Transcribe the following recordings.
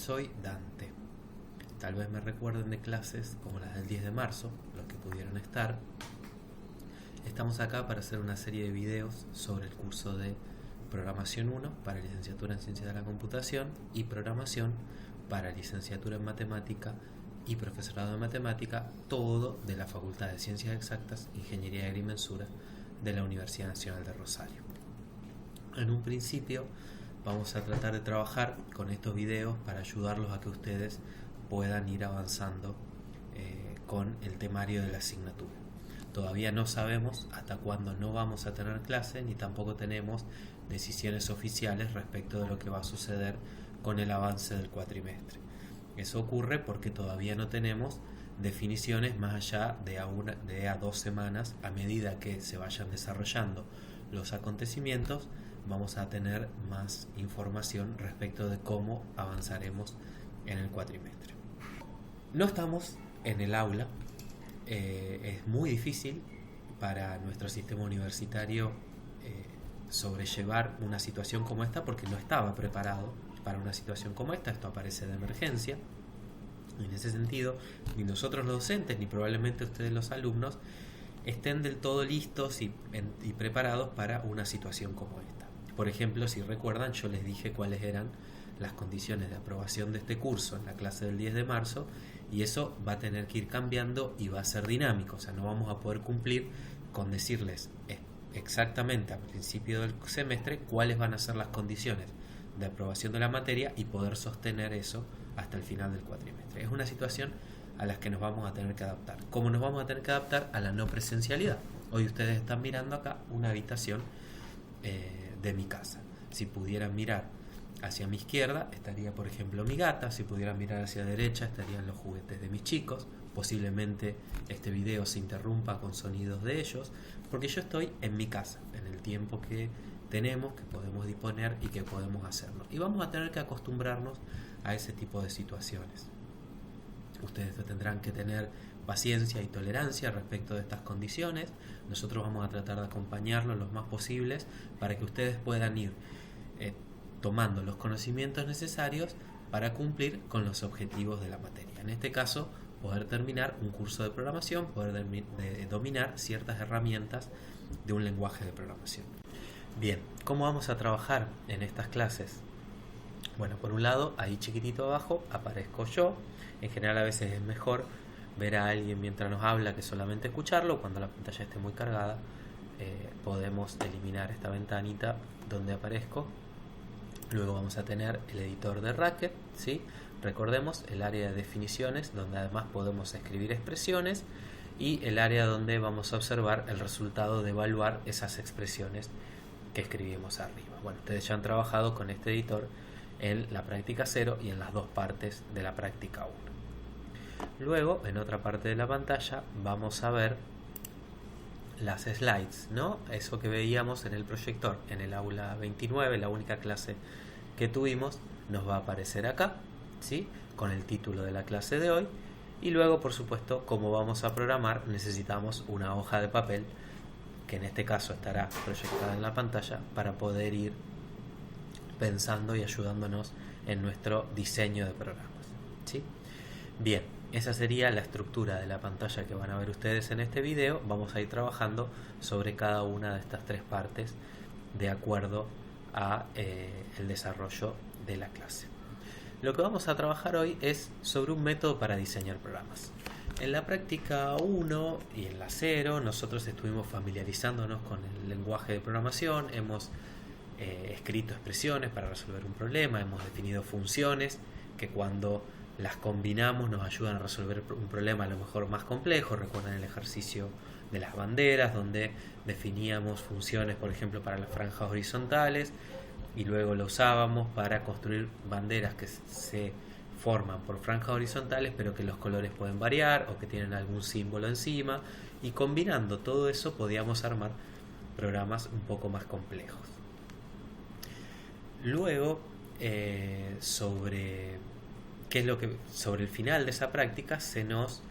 Soy Dante. Tal vez me recuerden de clases como las del 10 de marzo, los que pudieron estar. Estamos acá para hacer una serie de videos sobre el curso de Programación 1 para Licenciatura en Ciencias de la Computación y Programación para Licenciatura en Matemática y Profesorado de Matemática, todo de la Facultad de Ciencias Exactas, Ingeniería y Agrimensura de la Universidad Nacional de Rosario. En un principio vamos a tratar de trabajar con estos videos para ayudarlos a que ustedes puedan ir avanzando con el temario de la asignatura. Todavía no sabemos hasta cuándo no vamos a tener clase, ni tampoco tenemos decisiones oficiales respecto de lo que va a suceder con el avance del cuatrimestre. Eso ocurre porque todavía no tenemos definiciones más allá de a 2 semanas. A medida que se vayan desarrollando los acontecimientos, vamos a tener más información respecto de cómo avanzaremos en el cuatrimestre. No estamos en el aula. Es muy difícil para nuestro sistema universitario sobrellevar una situación como esta porque no estaba preparado para una situación como esta. Esto aparece de emergencia. En ese sentido, ni nosotros los docentes, ni probablemente ustedes los alumnos, estén del todo listos y preparados para una situación como esta. Por ejemplo, si recuerdan, yo les dije cuáles eran las condiciones de aprobación de este curso en la clase del 10 de marzo, y eso va a tener que ir cambiando y va a ser dinámico. O sea, no vamos a poder cumplir con decirles exactamente al principio del semestre cuáles van a ser las condiciones de aprobación de la materia y poder sostener eso hasta el final del cuatrimestre. Es una situación a la que nos vamos a tener que adaptar. ¿Cómo nos vamos a tener que adaptar? A la no presencialidad. Hoy ustedes están mirando acá una habitación de mi casa. Si pudieran mirar hacia mi izquierda, estaría por ejemplo mi gata. Si pudieran mirar hacia la derecha, estarían los juguetes de mis chicos. Posiblemente este video se interrumpa con sonidos de ellos, porque yo estoy en mi casa, en el tiempo que tenemos, que podemos disponer y que podemos hacerlo. Y vamos a tener que acostumbrarnos a ese tipo de situaciones. Ustedes tendrán que tener paciencia y tolerancia respecto de estas condiciones. Nosotros vamos a tratar de acompañarlos lo más posibles para que ustedes puedan ir tomando los conocimientos necesarios para cumplir con los objetivos de la materia. En este caso, poder terminar un curso de programación, poder dominar ciertas herramientas de un lenguaje de programación. Bien, ¿cómo vamos a trabajar en estas clases? Bueno, por un lado, ahí chiquitito abajo aparezco yo. En general a veces es mejor ver a alguien mientras nos habla que solamente escucharlo. Cuando la pantalla esté muy cargada, podemos eliminar esta ventanita donde aparezco. Luego vamos a tener el editor de Racket, ¿sí? Recordemos el área de definiciones, donde además podemos escribir expresiones, y el área donde vamos a observar el resultado de evaluar esas expresiones que escribimos arriba. Bueno, ustedes ya han trabajado con este editor en la práctica 0 y en las dos partes de la práctica 1. Luego, en otra parte de la pantalla, vamos a ver las slides, ¿no? Eso que veíamos en el proyector en el aula 29, la única clase que tuvimos, nos va a aparecer acá, ¿sí? Con el título de la clase de hoy. Y luego, por supuesto, como vamos a programar, necesitamos una hoja de papel, que en este caso estará proyectada en la pantalla, para poder ir pensando y ayudándonos en nuestro diseño de programas, ¿sí? Bien, esa sería la estructura de la pantalla que van a ver ustedes en este video. Vamos a ir trabajando sobre cada una de estas 3 partes de acuerdo a el desarrollo de la clase. Lo que vamos a trabajar hoy es sobre un método para diseñar programas. En la práctica 1 y en la 0 nosotros estuvimos familiarizándonos con el lenguaje de programación, hemos escrito expresiones para resolver un problema, hemos definido funciones que cuando las combinamos nos ayudan a resolver un problema a lo mejor más complejo. Recuerdan el ejercicio de las banderas, donde definíamos funciones, por ejemplo, para las franjas horizontales, y luego lo usábamos para construir banderas que se forman por franjas horizontales, pero que los colores pueden variar o que tienen algún símbolo encima, y combinando todo eso podíamos armar programas un poco más complejos. Luego, sobre el final de esa práctica se nos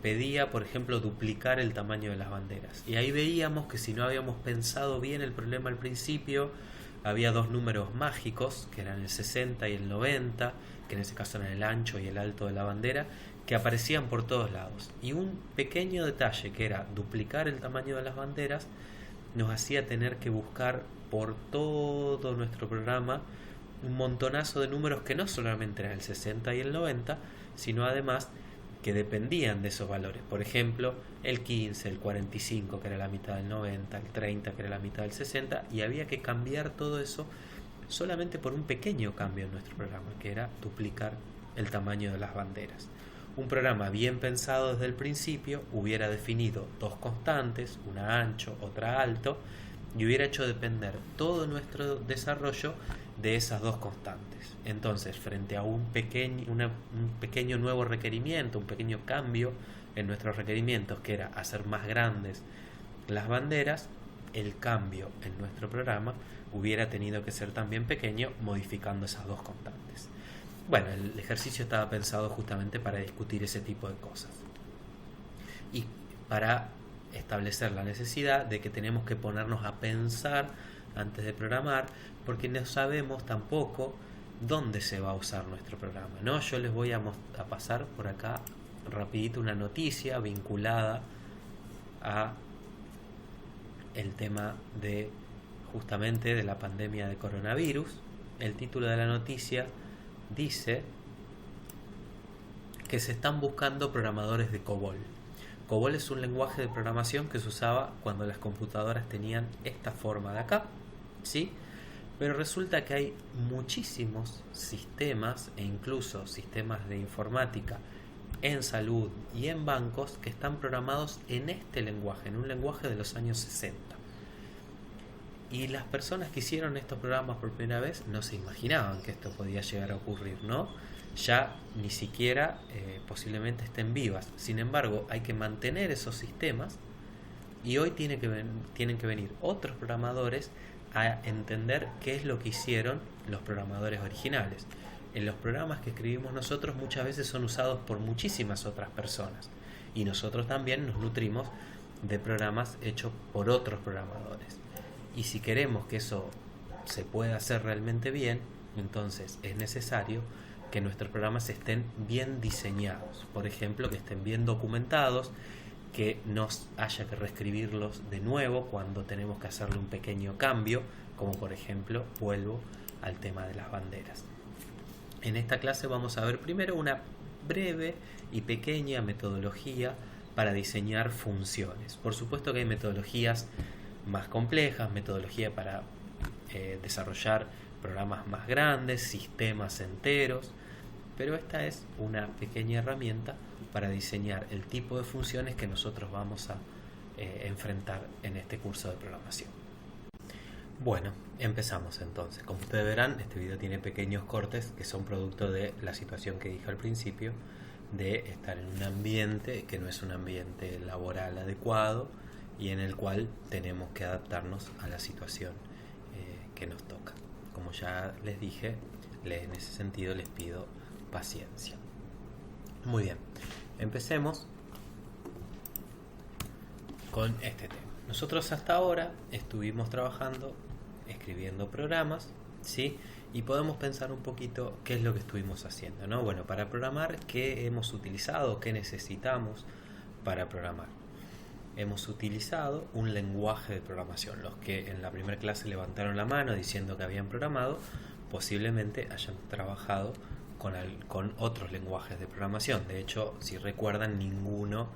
pedía, por ejemplo, duplicar el tamaño de las banderas, y ahí veíamos que si no habíamos pensado bien el problema al principio, había dos números mágicos, que eran el 60 y el 90, que en ese caso eran el ancho y el alto de la bandera, que aparecían por todos lados. Y un pequeño detalle, que era duplicar el tamaño de las banderas, nos hacía tener que buscar por todo nuestro programa un montonazo de números que no solamente eran el 60 y el 90, sino además que dependían de esos valores. Por ejemplo, el 15, el 45, que era la mitad del 90, el 30, que era la mitad del 60, y había que cambiar todo eso solamente por un pequeño cambio en nuestro programa, que era duplicar el tamaño de las banderas. Un programa bien pensado desde el principio hubiera definido dos constantes, una ancho, otra alto, y hubiera hecho depender todo nuestro desarrollo de esas dos constantes. Entonces, frente a un pequeño nuevo requerimiento, un pequeño cambio en nuestros requerimientos, que era hacer más grandes las banderas, el cambio en nuestro programa hubiera tenido que ser también pequeño, modificando esas dos constantes. Bueno, el ejercicio estaba pensado justamente para discutir ese tipo de cosas y para establecer la necesidad de que tenemos que ponernos a pensar antes de programar, porque no sabemos tampoco dónde se va a usar nuestro programa, ¿no? Yo les voy a pasar por acá rapidito una noticia vinculada a el tema de justamente de la pandemia de coronavirus. El título de la noticia dice que se están buscando programadores de COBOL. COBOL es un lenguaje de programación que se usaba cuando las computadoras tenían esta forma de acá, ¿sí? Pero resulta que hay muchísimos sistemas e incluso sistemas de informática en salud y en bancos que están programados en este lenguaje, en un lenguaje de los años 60. Y las personas que hicieron estos programas por primera vez no se imaginaban que esto podía llegar a ocurrir, ¿no? Ya ni siquiera posiblemente estén vivas. Sin embargo, hay que mantener esos sistemas y hoy tienen que venir otros programadores a entender qué es lo que hicieron los programadores originales. En los programas que escribimos nosotros muchas veces son usados por muchísimas otras personas y nosotros también nos nutrimos de programas hechos por otros programadores. Y si queremos que eso se pueda hacer realmente bien, entonces es necesario que nuestros programas estén bien diseñados. Por ejemplo, que estén bien documentados, que no haya que reescribirlos de nuevo cuando tenemos que hacerle un pequeño cambio, como por ejemplo, vuelvo al tema de las banderas. En esta clase vamos a ver primero una breve y pequeña metodología para diseñar funciones. Por supuesto que hay metodologías más complejas, metodología para desarrollar programas más grandes, sistemas enteros, pero esta es una pequeña herramienta para diseñar el tipo de funciones que nosotros vamos a enfrentar en este curso de programación. Bueno, empezamos entonces. Como ustedes verán, este video tiene pequeños cortes que son producto de la situación que dije al principio, de estar en un ambiente que no es un ambiente laboral adecuado y en el cual tenemos que adaptarnos a la situación que nos toca. Como ya les dije, en ese sentido les pido paciencia. Muy bien, empecemos con este tema. Nosotros hasta ahora estuvimos trabajando, escribiendo programas, ¿sí? Y podemos pensar un poquito qué es lo que estuvimos haciendo, ¿no? Bueno, para programar, ¿qué hemos utilizado? ¿Qué necesitamos para programar? Hemos utilizado un lenguaje de programación. Los que en la primera clase levantaron la mano diciendo que habían programado, posiblemente hayan trabajado con otros lenguajes de programación. De hecho, si recuerdan, ninguno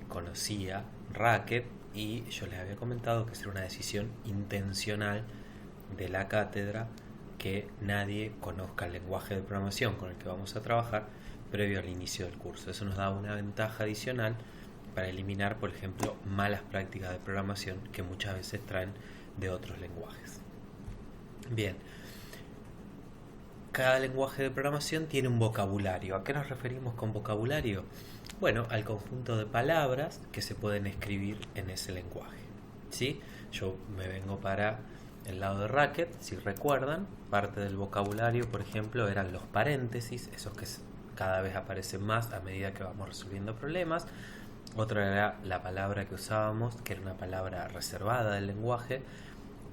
conocía Racket y yo les había comentado que era una decisión intencional de la cátedra que nadie conozca el lenguaje de programación con el que vamos a trabajar previo al inicio del curso. Eso nos da una ventaja adicional para eliminar, por ejemplo, malas prácticas de programación que muchas veces traen de otros lenguajes. Bien, cada lenguaje de programación tiene un vocabulario. ¿A qué nos referimos con vocabulario? Bueno, al conjunto de palabras que se pueden escribir en ese lenguaje, ¿sí? Yo me vengo para el lado de Racket. Si recuerdan, parte del vocabulario, por ejemplo, eran los paréntesis, esos que cada vez aparecen más a medida que vamos resolviendo problemas. Otra era la palabra que usábamos, que era una palabra reservada del lenguaje,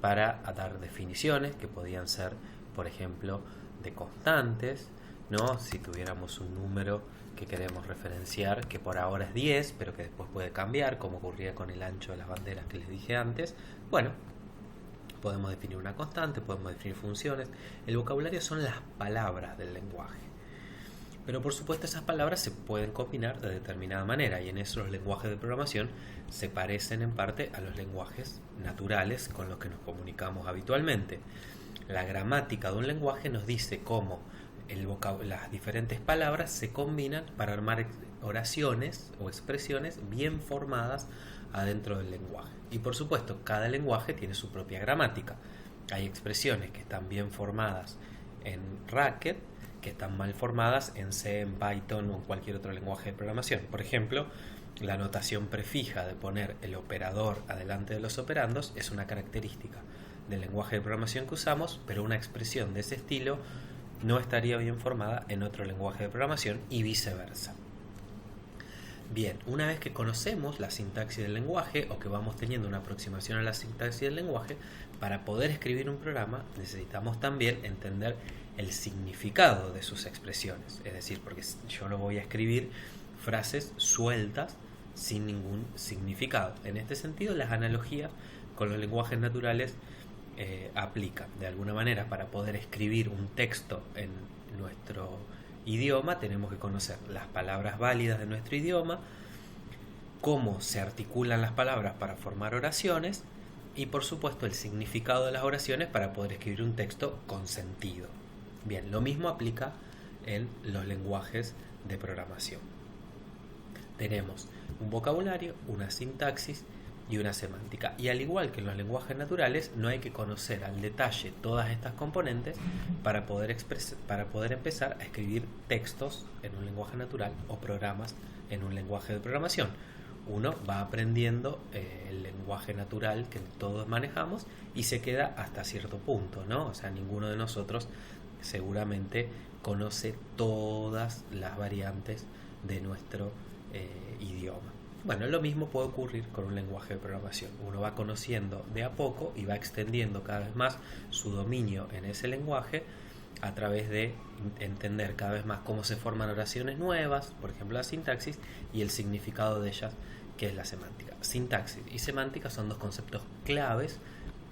para dar definiciones que podían ser, por ejemplo, de constantes, ¿no? Si tuviéramos un número que queremos referenciar, que por ahora es 10, pero que después puede cambiar, como ocurría con el ancho de las banderas que les dije antes, bueno, podemos definir una constante, podemos definir funciones. El vocabulario son las palabras del lenguaje. Pero por supuesto esas palabras se pueden combinar de determinada manera, y en eso los lenguajes de programación se parecen en parte a los lenguajes naturales con los que nos comunicamos habitualmente. La gramática de un lenguaje nos dice cómo las diferentes palabras se combinan para armar oraciones o expresiones bien formadas adentro del lenguaje. Y por supuesto, cada lenguaje tiene su propia gramática. Hay expresiones que están bien formadas en Racket, que están mal formadas en C, en Python o en cualquier otro lenguaje de programación. Por ejemplo, la notación prefija de poner el operador adelante de los operandos es una característica del lenguaje de programación que usamos, pero una expresión de ese estilo no estaría bien formada en otro lenguaje de programación y viceversa. Bien, una vez que conocemos la sintaxis del lenguaje o que vamos teniendo una aproximación a la sintaxis del lenguaje, para poder escribir un programa necesitamos también entender el significado de sus expresiones. Es decir, porque yo no voy a escribir frases sueltas sin ningún significado. En este sentido, las analogías con los lenguajes naturales aplican. De alguna manera, para poder escribir un texto en nuestro idioma, tenemos que conocer las palabras válidas de nuestro idioma, cómo se articulan las palabras para formar oraciones y, por supuesto, el significado de las oraciones para poder escribir un texto con sentido. Bien, lo mismo aplica en los lenguajes de programación. Tenemos un vocabulario, una sintaxis y una semántica. Y al igual que en los lenguajes naturales, no hay que conocer al detalle todas estas componentes para poder empezar a escribir textos en un lenguaje natural o programas en un lenguaje de programación. Uno va aprendiendo el lenguaje natural que todos manejamos y se queda hasta cierto punto, ¿no? O sea, ninguno de nosotros seguramente conoce todas las variantes de nuestro idioma. Bueno, lo mismo puede ocurrir con un lenguaje de programación. Uno va conociendo de a poco y va extendiendo cada vez más su dominio en ese lenguaje a través de entender cada vez más cómo se forman oraciones nuevas, por ejemplo la sintaxis, y el significado de ellas, que es la semántica. Sintaxis y semántica son dos conceptos claves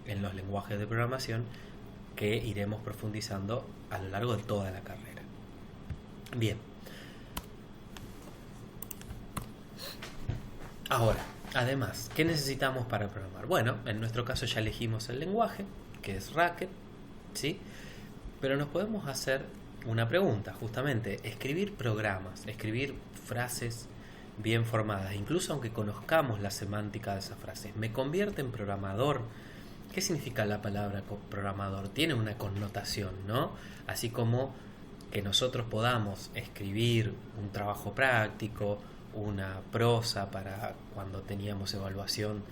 en los lenguajes de programación que iremos profundizando a lo largo de toda la carrera. Bien. Ahora, además, ¿qué necesitamos para programar? Bueno, en nuestro caso ya elegimos el lenguaje, que es Racket, ¿sí? Pero nos podemos hacer una pregunta, justamente, escribir programas, escribir frases bien formadas, incluso aunque conozcamos la semántica de esas frases, ¿me convierte en programador? ¿Qué significa la palabra programador? Tiene una connotación, ¿no? Así como que nosotros podamos escribir un trabajo práctico, una prosa para cuando teníamos evaluación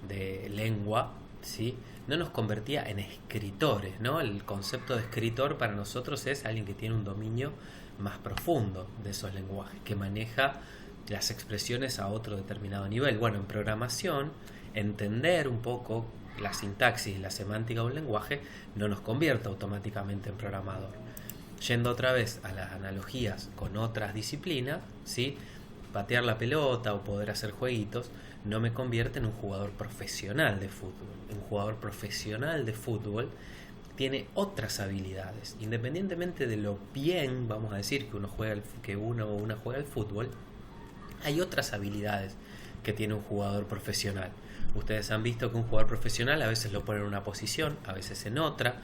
de lengua, ¿sí? No nos convertía en escritores, ¿no? El concepto de escritor para nosotros es alguien que tiene un dominio más profundo de esos lenguajes, que maneja las expresiones a otro determinado nivel. Bueno, en programación, entender un poco la sintaxis y la semántica de un lenguaje no nos convierte automáticamente en programador. Yendo otra vez a las analogías con otras disciplinas, ¿sí? Patear la pelota o poder hacer jueguitos no me convierte en un jugador profesional de fútbol. Un jugador profesional de fútbol tiene otras habilidades. Independientemente de lo bien, vamos a decir, que uno o una juega al fútbol, hay otras habilidades que tiene un jugador profesional. Ustedes han visto que un jugador profesional a veces lo pone en una posición, a veces en otra,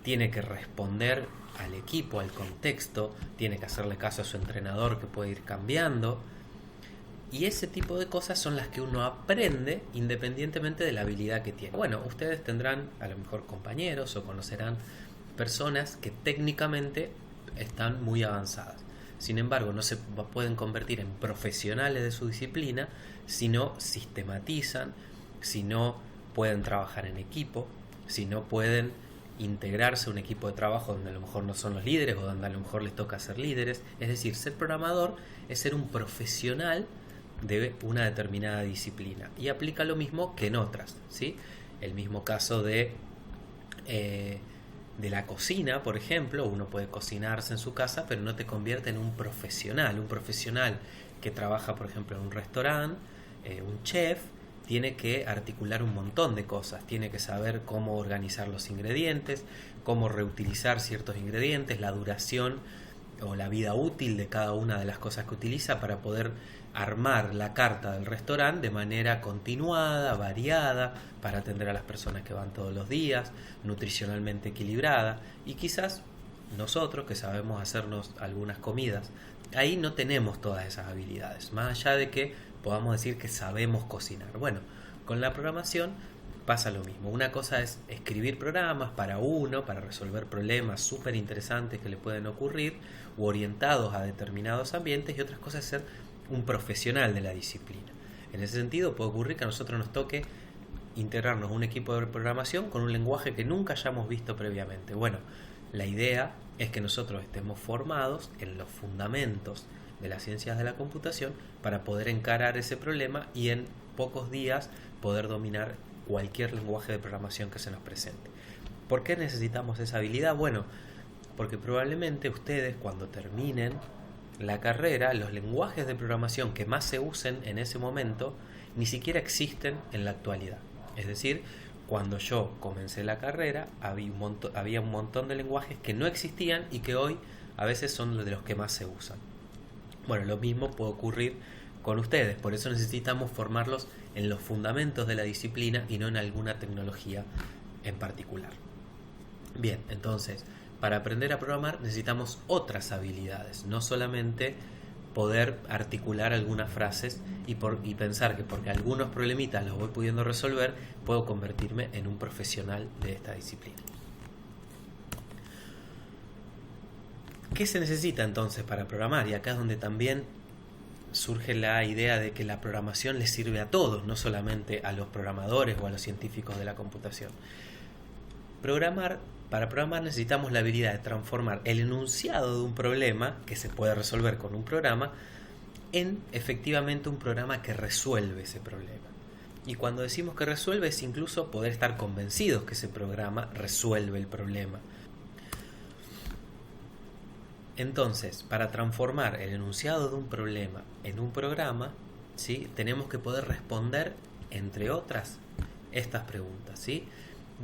tiene que responder al equipo, al contexto, tiene que hacerle caso a su entrenador que puede ir cambiando. Y ese tipo de cosas son las que uno aprende independientemente de la habilidad que tiene. Bueno, ustedes tendrán a lo mejor compañeros o conocerán personas que técnicamente están muy avanzadas. Sin embargo, no se pueden convertir en profesionales de su disciplina si no sistematizan, si no pueden trabajar en equipo, si no pueden integrarse a un equipo de trabajo donde a lo mejor no son los líderes o donde a lo mejor les toca ser líderes. Es decir, ser programador es ser un profesional de una determinada disciplina y aplica lo mismo que en otras, ¿sí? El mismo caso de de la cocina, por ejemplo. Uno puede cocinarse en su casa, pero no te convierte en un profesional. Un profesional que trabaja, por ejemplo, en un restaurante, un chef, tiene que articular un montón de cosas. Tiene que saber cómo organizar los ingredientes, cómo reutilizar ciertos ingredientes, la duración o la vida útil de cada una de las cosas que utiliza para poder armar la carta del restaurante de manera continuada, variada, para atender a las personas que van todos los días, nutricionalmente equilibrada. Y quizás nosotros, que sabemos hacernos algunas comidas, ahí no tenemos todas esas habilidades, más allá de que podamos decir que sabemos cocinar. Bueno, con la programación pasa lo mismo. Una cosa es escribir programas para resolver problemas súper interesantes que le pueden ocurrir u orientados a determinados ambientes, y otras cosas es ser un profesional de la disciplina. En ese sentido puede ocurrir que a nosotros nos toque integrarnos a un equipo de programación con un lenguaje que nunca hayamos visto previamente. Bueno, la idea es que nosotros estemos formados en los fundamentos de las ciencias de la computación para poder encarar ese problema y en pocos días poder dominar cualquier lenguaje de programación que se nos presente. ¿Por qué necesitamos esa habilidad? Bueno, porque probablemente ustedes, cuando terminen la carrera, los lenguajes de programación que más se usen en ese momento ni siquiera existen en la actualidad. Es decir, cuando yo comencé la carrera había un montón de lenguajes que no existían y que hoy a veces son de los que más se usan. Bueno, lo mismo puede ocurrir con ustedes, por eso necesitamos formarlos en los fundamentos de la disciplina y no en alguna tecnología en particular. Bien, entonces, para aprender a programar necesitamos otras habilidades, no solamente poder articular algunas frases y pensar que porque algunos problemitas los voy pudiendo resolver, puedo convertirme en un profesional de esta disciplina. ¿Qué se necesita entonces para programar? Y acá es donde también surge la idea de que la programación les sirve a todos, no solamente a los programadores o a los científicos de la computación. Para programar necesitamos la habilidad de transformar el enunciado de un problema, que se puede resolver con un programa, en efectivamente un programa que resuelve ese problema. Y cuando decimos que resuelve, es incluso poder estar convencidos que ese programa resuelve el problema. Entonces, para transformar el enunciado de un problema en un programa, ¿sí?, tenemos que poder responder, entre otras, estas preguntas, ¿sí?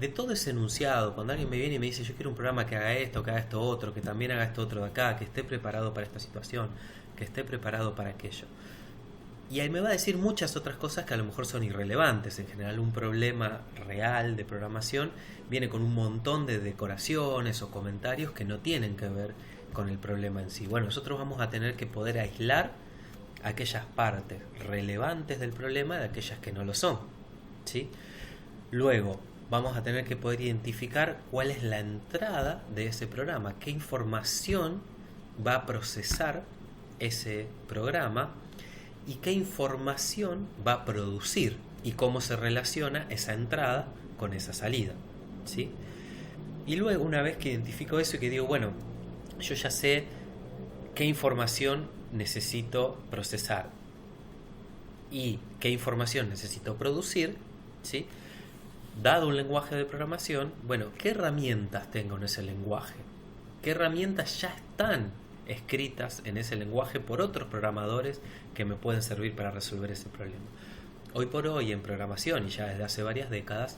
De todo ese enunciado, cuando alguien me viene y me dice yo quiero un programa que haga esto otro, que también haga esto otro de acá, que esté preparado para esta situación, que esté preparado para aquello. Y ahí me va a decir muchas otras cosas que a lo mejor son irrelevantes. En general, un problema real de programación viene con un montón de decoraciones o comentarios que no tienen que ver con el problema en sí. Bueno, nosotros vamos a tener que poder aislar aquellas partes relevantes del problema de aquellas que no lo son, ¿sí? Luego vamos a tener que poder identificar cuál es la entrada de ese programa, qué información va a procesar ese programa y qué información va a producir y cómo se relaciona esa entrada con esa salida, ¿sí? Y luego, una vez que identifico eso y que digo, bueno, yo ya sé qué información necesito procesar y qué información necesito producir, ¿sí?, dado un lenguaje de programación, bueno, ¿qué herramientas tengo en ese lenguaje? ¿Qué herramientas ya están escritas en ese lenguaje por otros programadores que me pueden servir para resolver ese problema? Hoy por hoy en programación, y ya desde hace varias décadas,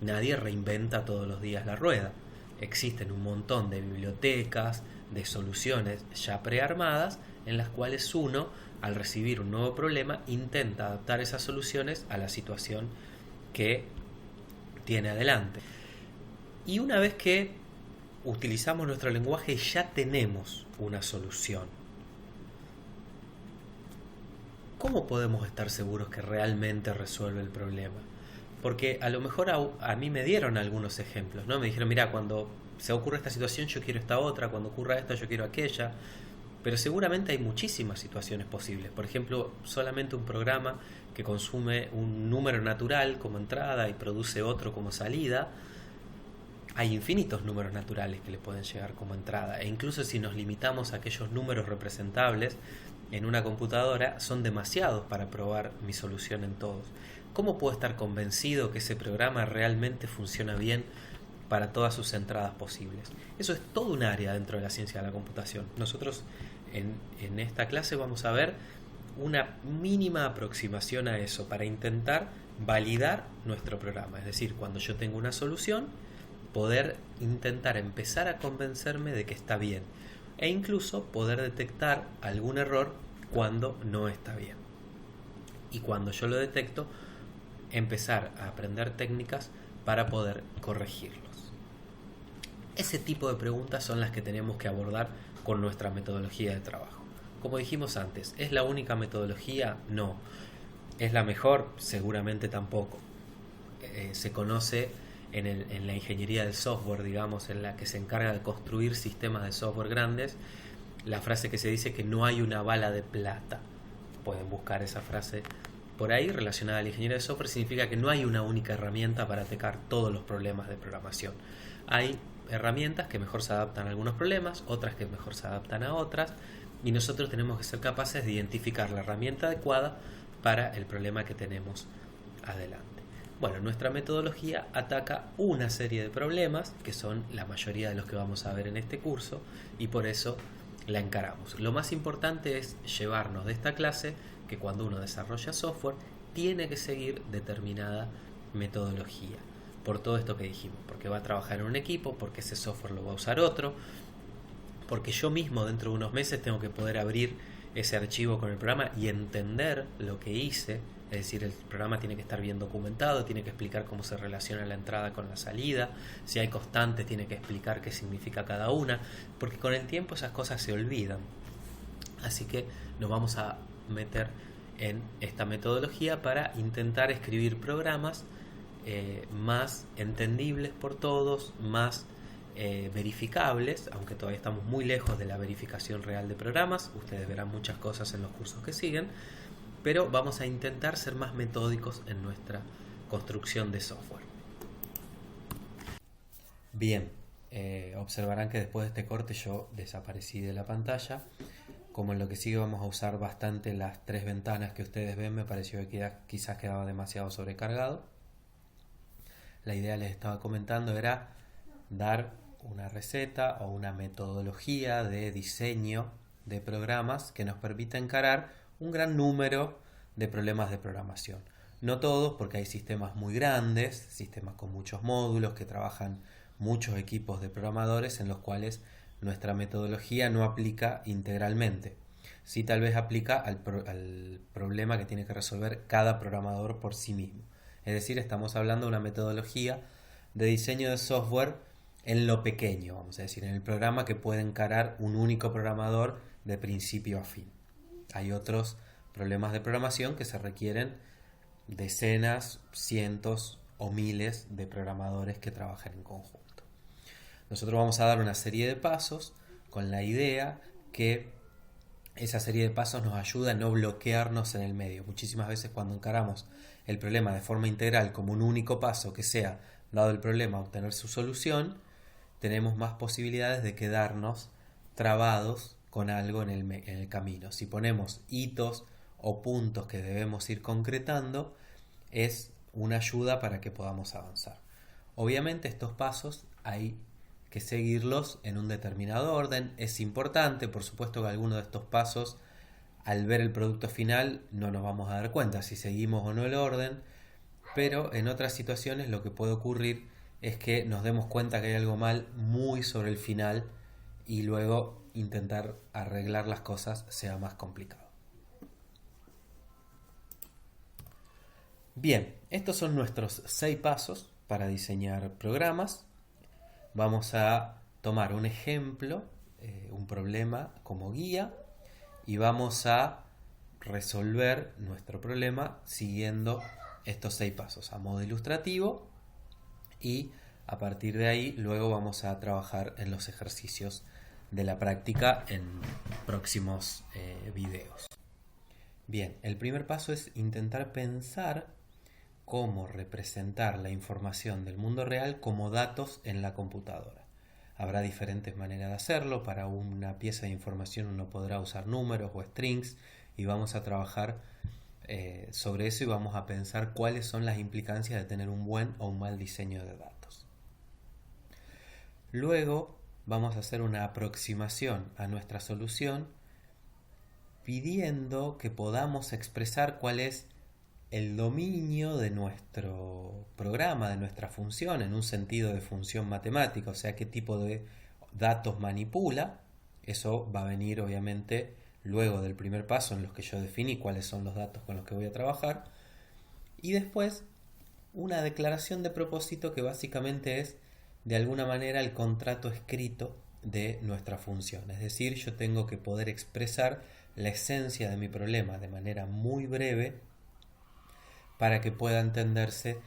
nadie reinventa todos los días la rueda. Existen un montón de bibliotecas, de soluciones ya prearmadas, en las cuales uno, al recibir un nuevo problema, intenta adaptar esas soluciones a la situación que tiene adelante. Y una vez que utilizamos nuestro lenguaje, ya tenemos una solución. ¿Cómo podemos estar seguros que realmente resuelve el problema? Porque a lo mejor a mí me dieron algunos ejemplos, ¿no? Me dijeron, mira, cuando se ocurre esta situación yo quiero esta otra, cuando ocurra esta yo quiero aquella. Pero seguramente hay muchísimas situaciones posibles. Por ejemplo, solamente un programa que consume un número natural como entrada y produce otro como salida. Hay infinitos números naturales que le pueden llegar como entrada. E incluso si nos limitamos a aquellos números representables en una computadora, son demasiados para probar mi solución en todos. ¿Cómo puedo estar convencido que ese programa realmente funciona bien para todas sus entradas posibles. Eso es todo un área dentro de la ciencia de la computación. Nosotros en esta clase vamos a ver una mínima aproximación a eso para intentar validar nuestro programa. Es decir, cuando yo tengo una solución, poder intentar empezar a convencerme de que está bien e incluso poder detectar algún error cuando no está bien. Y cuando yo lo detecto, empezar a aprender técnicas para poder corregirlos. Ese tipo de preguntas son las que tenemos que abordar con nuestra metodología de trabajo. Como dijimos antes, ¿es la única metodología? No. ¿Es la mejor? Seguramente tampoco. Se conoce en la ingeniería del software, digamos, en la que se encarga de construir sistemas de software grandes, la frase que se dice que no hay una bala de plata. Pueden buscar esa frase por ahí relacionada a la ingeniería de software. Significa que no hay una única herramienta para atacar todos los problemas de programación. Hay herramientas que mejor se adaptan a algunos problemas, otras que mejor se adaptan a otras, y nosotros tenemos que ser capaces de identificar la herramienta adecuada para el problema que tenemos adelante. Bueno, nuestra metodología ataca una serie de problemas, que son la mayoría de los que vamos a ver en este curso, y por eso la encaramos. Lo más importante es llevarnos de esta clase que cuando uno desarrolla software tiene que seguir determinada metodología. Por todo esto que dijimos, porque va a trabajar en un equipo, porque ese software lo va a usar otro, porque yo mismo dentro de unos meses tengo que poder abrir ese archivo con el programa y entender lo que hice. Es decir, el programa tiene que estar bien documentado, tiene que explicar cómo se relaciona la entrada con la salida, si hay constantes tiene que explicar qué significa cada una, porque con el tiempo esas cosas se olvidan. Así que nos vamos a meter en esta metodología para intentar escribir programas más entendibles por todos, más verificables, aunque todavía estamos muy lejos de la verificación real de programas. Ustedes verán muchas cosas en los cursos que siguen, pero vamos a intentar ser más metódicos en nuestra construcción de software. Bien, observarán que después de este corte yo desaparecí de la pantalla. Como en lo que sigue vamos a usar bastante las tres ventanas que ustedes ven, me pareció que quizás quedaba demasiado sobrecargado. La idea, les estaba comentando, era dar una receta o una metodología de diseño de programas que nos permita encarar un gran número de problemas de programación. No todos, porque hay sistemas muy grandes, sistemas con muchos módulos que trabajan muchos equipos de programadores en los cuales nuestra metodología no aplica integralmente. Sí, tal vez aplica al problema que tiene que resolver cada programador por sí mismo. Es decir, estamos hablando de una metodología de diseño de software en lo pequeño, vamos a decir, en el programa que puede encarar un único programador de principio a fin. Hay otros problemas de programación que se requieren decenas, cientos o miles de programadores que trabajen en conjunto. Nosotros vamos a dar una serie de pasos con la idea que esa serie de pasos nos ayuda a no bloquearnos en el medio. Muchísimas veces cuando encaramos el problema de forma integral como un único paso que sea, dado el problema, obtener su solución, tenemos más posibilidades de quedarnos trabados con algo en el camino. Si ponemos hitos o puntos que debemos ir concretando, es una ayuda para que podamos avanzar. Obviamente estos pasos hay que seguirlos en un determinado orden. Es importante, por supuesto, que alguno de estos pasos, al ver el producto final, no nos vamos a dar cuenta si seguimos o no el orden, pero en otras situaciones lo que puede ocurrir es que nos demos cuenta que hay algo mal muy sobre el final y luego intentar arreglar las cosas sea más complicado. Bien, estos son nuestros 6 pasos para diseñar programas. Vamos a tomar un ejemplo, un problema como guía, y vamos a resolver nuestro problema siguiendo estos 6 pasos a modo ilustrativo, y a partir de ahí luego vamos a trabajar en los ejercicios de la práctica en próximos videos. Bien, el primer paso es intentar pensar cómo representar la información del mundo real como datos en la computadora. Habrá diferentes maneras de hacerlo. Para una pieza de información uno podrá usar números o strings, y vamos a trabajar sobre eso y vamos a pensar cuáles son las implicancias de tener un buen o un mal diseño de datos. Luego vamos a hacer una aproximación a nuestra solución pidiendo que podamos expresar cuál es el dominio de nuestro programa, de nuestra función, en un sentido de función matemática, o sea, qué tipo de datos manipula. Eso va a venir obviamente luego del primer paso en los que yo definí cuáles son los datos con los que voy a trabajar. Y después una declaración de propósito que básicamente es de alguna manera el contrato escrito de nuestra función. Es decir, yo tengo que poder expresar la esencia de mi problema de manera muy breve para que pueda entenderse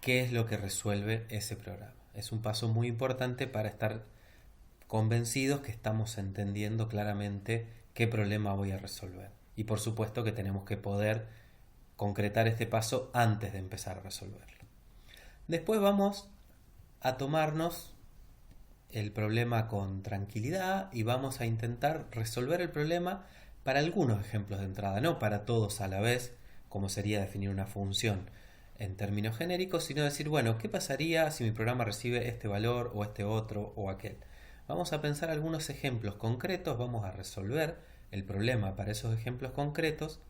qué es lo que resuelve ese programa. Es un paso muy importante para estar convencidos que estamos entendiendo claramente qué problema voy a resolver. Y por supuesto que tenemos que poder concretar este paso antes de empezar a resolverlo. Después vamos a tomarnos el problema con tranquilidad y vamos a intentar resolver el problema para algunos ejemplos de entrada, no para todos a la vez, como sería definir una función en términos genéricos, sino decir, bueno, ¿qué pasaría si mi programa recibe este valor o este otro o aquel? Vamos a pensar algunos ejemplos concretos, vamos a resolver el problema para esos ejemplos concretos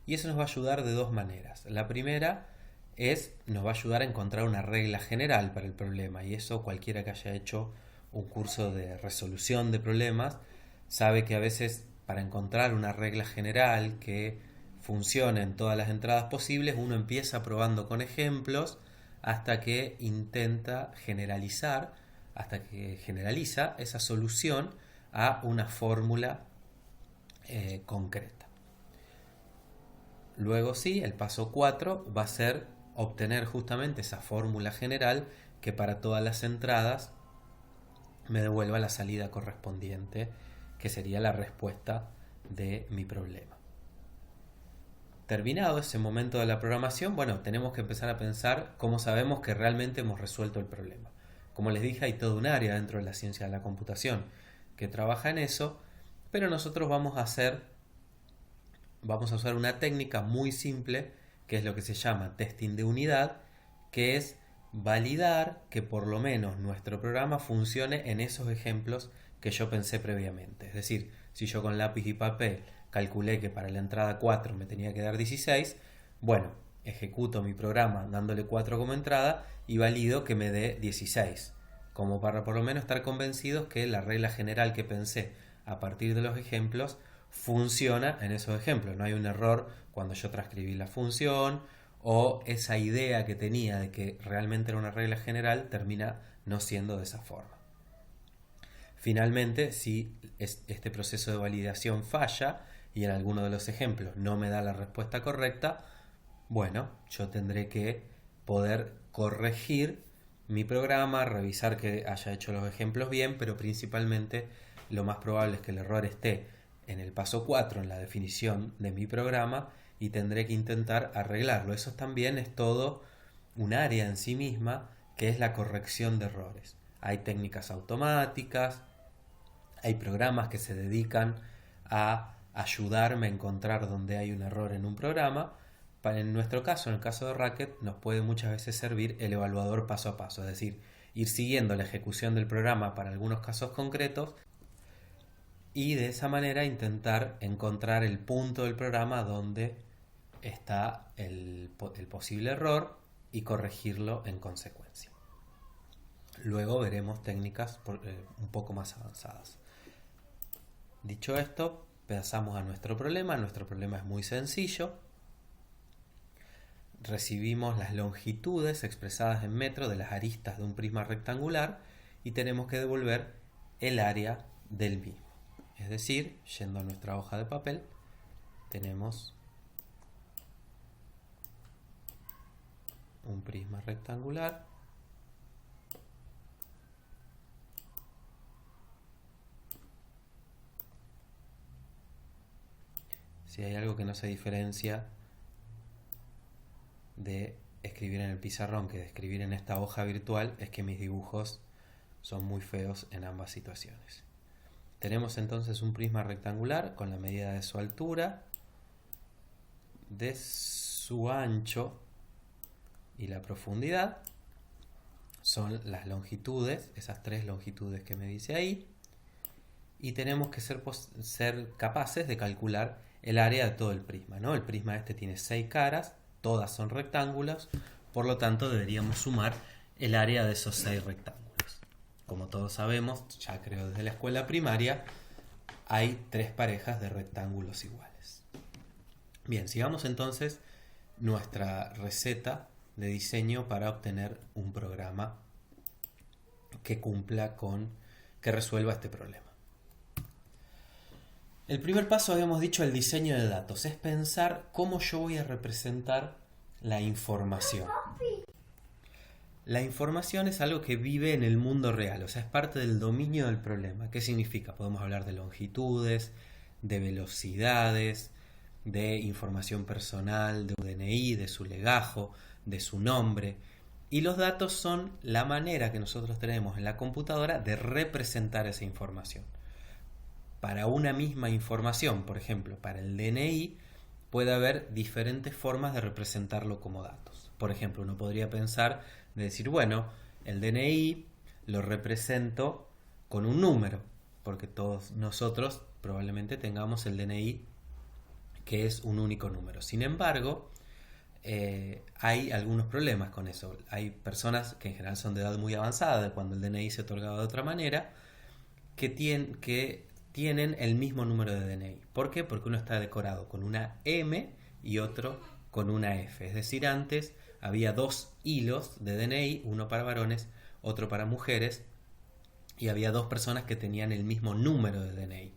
y eso nos va a ayudar de dos maneras. La primera nos va a ayudar a encontrar una regla general para el problema y eso cualquiera que haya hecho un curso de resolución de problemas sabe que a veces para encontrar una regla general que funcione en todas las entradas posibles uno empieza probando con ejemplos hasta que intenta generalizar, hasta que generaliza esa solución a una fórmula concreta. Luego sí, el paso 4 va a ser obtener justamente esa fórmula general que para todas las entradas me devuelva la salida correspondiente, que sería la respuesta de mi problema. Terminado ese momento de la programación, bueno, tenemos que empezar a pensar cómo sabemos que realmente hemos resuelto el problema. Como les dije, hay todo un área dentro de la ciencia de la computación que trabaja en eso, pero nosotros vamos a usar una técnica muy simple, que es lo que se llama testing de unidad, que es validar que por lo menos nuestro programa funcione en esos ejemplos que yo pensé previamente. Es decir, si yo con lápiz y papel calculé que para la entrada 4 me tenía que dar 16, bueno, ejecuto mi programa dándole 4 como entrada y valido que me dé 16, como para por lo menos estar convencidos que la regla general que pensé a partir de los ejemplos funciona en esos ejemplos. No hay un error cuando yo transcribí la función o esa idea que tenía de que realmente era una regla general termina no siendo de esa forma. Finalmente, si este proceso de validación falla y en alguno de los ejemplos no me da la respuesta correcta, bueno, yo tendré que poder corregir mi programa, revisar que haya hecho los ejemplos bien, pero principalmente lo más probable es que el error esté en el paso 4, en la definición de mi programa, y tendré que intentar arreglarlo. Eso también es todo un área en sí misma que es la corrección de errores. Hay técnicas automáticas, hay programas que se dedican a ayudarme a encontrar dónde hay un error en un programa. En nuestro caso, en el caso de Racket, nos puede muchas veces servir el evaluador paso a paso, es decir, ir siguiendo la ejecución del programa para algunos casos concretos y de esa manera intentar encontrar el punto del programa donde está el posible error y corregirlo en consecuencia. Luego veremos técnicas un poco más avanzadas. Dicho esto, pasamos a nuestro problema. Nuestro problema es muy sencillo. Recibimos las longitudes expresadas en metros de las aristas de un prisma rectangular y tenemos que devolver el área del mismo. Es decir, yendo a nuestra hoja de papel, tenemos un prisma rectangular si hay algo que no se diferencia de escribir en el pizarrón que de escribir en esta hoja virtual es que mis dibujos son muy feos en ambas situaciones. Tenemos entonces un prisma rectangular con la medida de su altura, de su ancho y la profundidad son las longitudes, esas 3 longitudes que me dice ahí, y tenemos que ser capaces de calcular el área de todo el prisma, ¿no? El prisma este tiene 6 caras, todas son rectángulos, por lo tanto deberíamos sumar el área de esos 6 rectángulos. Como todos sabemos, ya creo desde la escuela primaria, hay 3 parejas de rectángulos iguales. Bien, sigamos entonces nuestra receta de diseño para obtener un programa que que resuelva este problema. El primer paso, habíamos dicho, el diseño de datos, es pensar cómo yo voy a representar la información. La información es algo que vive en el mundo real, o sea, es parte del dominio del problema. ¿Qué significa? Podemos hablar de longitudes, de velocidades, de información personal, de un DNI, de su legajo, de su nombre. Y los datos son la manera que nosotros tenemos en la computadora de representar esa información. Para una misma información, por ejemplo, para el DNI, puede haber diferentes formas de representarlo como datos. Por ejemplo, uno podría pensar de decir, bueno, el DNI lo represento con un número, porque todos nosotros probablemente tengamos el DNI que es un único número. Sin embargo, hay algunos problemas con eso. Hay personas que en general son de edad muy avanzada, de cuando el DNI se otorgaba de otra manera, que tienen el mismo número de DNI. ¿Por qué? Porque uno está decorado con una M y otro con una F. Es decir, antes había 2 hilos de DNI, uno para varones, otro para mujeres, y había 2 personas que tenían el mismo número de DNI.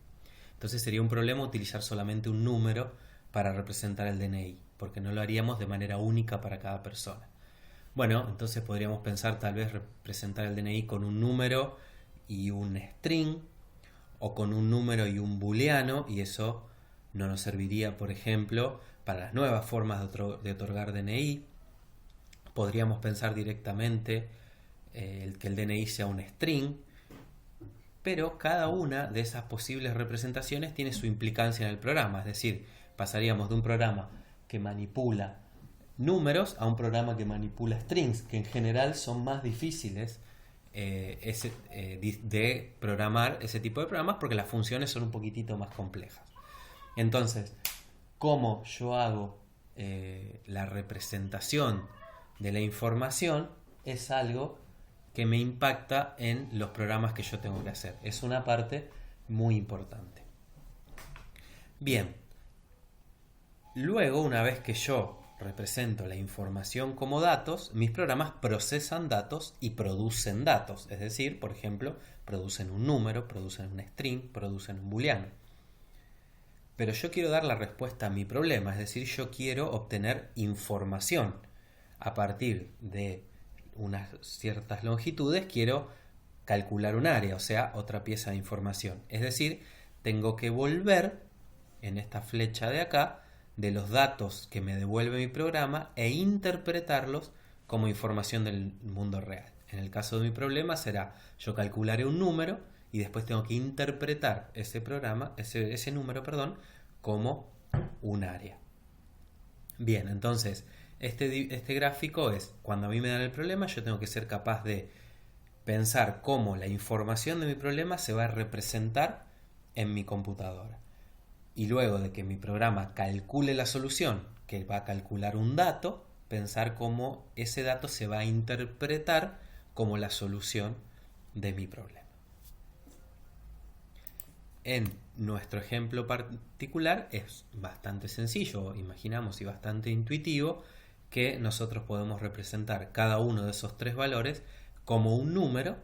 Entonces sería un problema utilizar solamente un número para representar el DNI, porque no lo haríamos de manera única para cada persona. Bueno, entonces podríamos pensar tal vez representar el DNI con un número y un string, o con un número y un booleano, y eso no nos serviría, por ejemplo, para las nuevas formas de otorgar DNI. Podríamos pensar directamente que el DNI sea un string, pero cada una de esas posibles representaciones tiene su implicancia en el programa, es decir, pasaríamos de un programa que manipula números a un programa que manipula strings, que en general son más difíciles de programar ese tipo de programas porque las funciones son un poquitito más complejas. Entonces, ¿cómo yo hago la representación de la información? Es algo que me impacta en los programas que yo tengo que hacer. Es una parte muy importante. Bien, luego, una vez que yo represento la información como datos, mis programas procesan datos y producen datos. Es decir, por ejemplo, producen un número, producen un string, producen un booleano. Pero yo quiero dar la respuesta a mi problema, es decir, yo quiero obtener información. A partir de unas ciertas longitudes quiero calcular un área, o sea, otra pieza de información. Es decir, tengo que volver en esta flecha de acá de los datos que me devuelve mi programa e interpretarlos como información del mundo real. En el caso de mi problema será, yo calcularé un número y después tengo que interpretar ese número, como un área. Bien, entonces, este gráfico es, cuando a mí me dan el problema, yo tengo que ser capaz de pensar cómo la información de mi problema se va a representar en mi computadora. Y luego de que mi programa calcule la solución, que va a calcular un dato, pensar cómo ese dato se va a interpretar como la solución de mi problema. En nuestro ejemplo particular es bastante sencillo, imaginamos, y bastante intuitivo, que nosotros podemos representar cada uno de esos 3 valores como un número,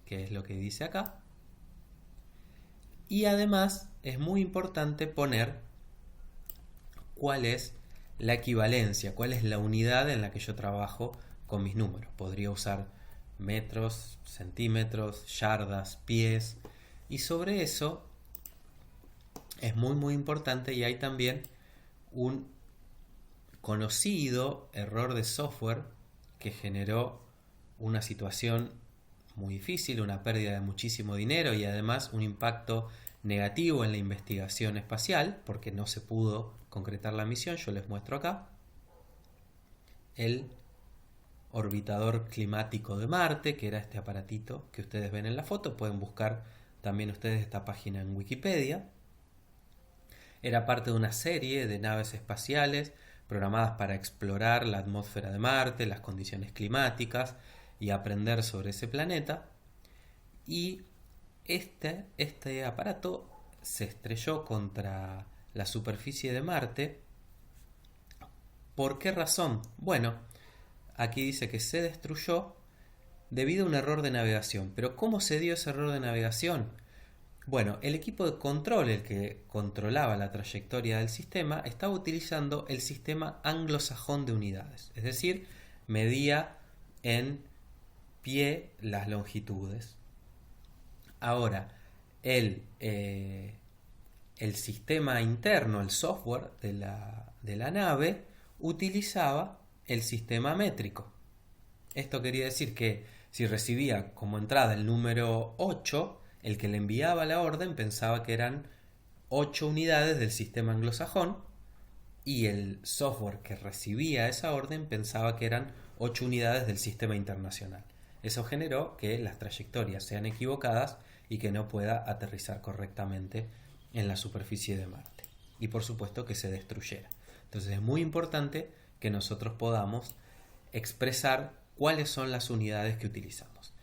que es lo que dice acá. Y además es muy importante poner cuál es la equivalencia, cuál es la unidad en la que yo trabajo con mis números. Podría usar metros, centímetros, yardas, pies. Y sobre eso es muy importante, y hay también un conocido error de software que generó una situación muy difícil, una pérdida de muchísimo dinero y además un impacto negativo en la investigación espacial porque no se pudo concretar la misión. Yo les muestro acá el orbitador climático de Marte, que era este aparatito que ustedes ven en la foto. Pueden buscar también ustedes esta página en Wikipedia. Era parte de una serie de naves espaciales programadas para explorar la atmósfera de Marte, las condiciones climáticas y aprender sobre ese planeta. Y este aparato se estrelló contra la superficie de Marte. ¿Por qué razón? Bueno, aquí dice que se destruyó debido a un error de navegación. ¿Pero cómo se dio ese error de navegación? Bueno, el equipo de control, el que controlaba la trayectoria del sistema, estaba utilizando el sistema anglosajón de unidades. Es decir, medía en pie las longitudes. Ahora, el sistema interno, el software de la nave, utilizaba el sistema métrico. Esto quería decir que si recibía como entrada el número 8, el que le enviaba la orden pensaba que eran 8 unidades del sistema anglosajón, y el software que recibía esa orden pensaba que eran 8 unidades del sistema internacional. Eso generó que las trayectorias sean equivocadas y que no pueda aterrizar correctamente en la superficie de Marte. Y por supuesto que se destruyera. Entonces es muy importante que nosotros podamos expresar cuáles son las unidades que utilizamos.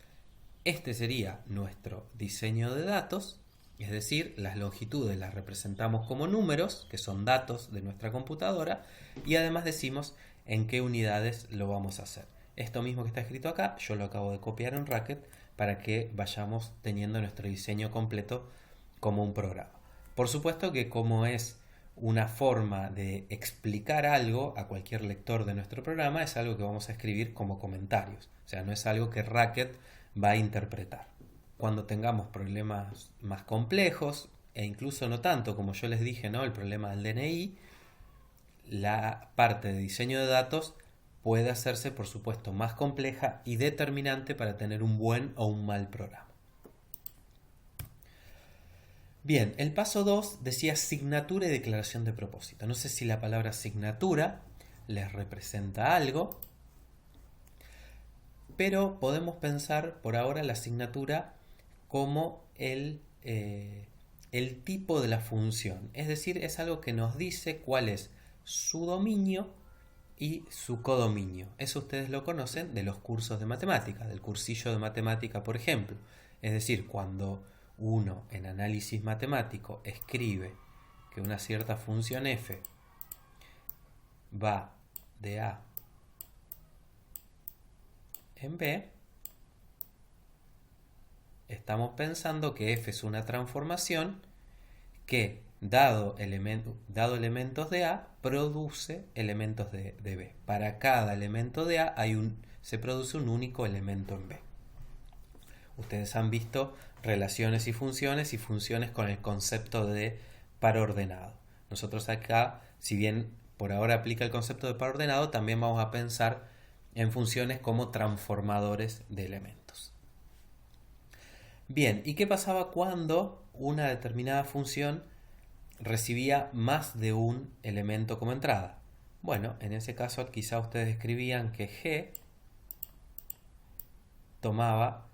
Este sería nuestro diseño de datos, es decir, las longitudes las representamos como números, que son datos de nuestra computadora, y además decimos en qué unidades lo vamos a hacer. Esto mismo que está escrito acá, yo lo acabo de copiar en Racket para que vayamos teniendo nuestro diseño completo como un programa. Por supuesto que como es una forma de explicar algo a cualquier lector de nuestro programa, es algo que vamos a escribir como comentarios. O sea, no es algo que Racket va a interpretar. Cuando tengamos problemas más complejos, e incluso no tanto como yo les dije, ¿no? El problema del DNI, la parte de diseño de datos puede hacerse, por supuesto, más compleja y determinante para tener un buen o un mal programa. Bien, el paso 2 decía asignatura y declaración de propósito. No sé si la palabra asignatura les representa algo, pero podemos pensar por ahora la asignatura como el tipo de la función. Es decir, es algo que nos dice cuál es su dominio y su codominio. Eso ustedes lo conocen de los cursos de matemática, del cursillo de matemática, por ejemplo. Es decir, cuando uno en análisis matemático escribe que una cierta función f va de A en B, estamos pensando que f es una transformación que, dado elementos de A, produce elementos de B. Para cada elemento de A se produce un único elemento en B. Ustedes han visto relaciones y funciones con el concepto de par ordenado. Nosotros acá, si bien por ahora aplica el concepto de par ordenado, también vamos a pensar en funciones como transformadores de elementos. Bien, ¿y qué pasaba cuando una determinada función recibía más de un elemento como entrada? Bueno, en ese caso quizá ustedes escribían que G tomaba,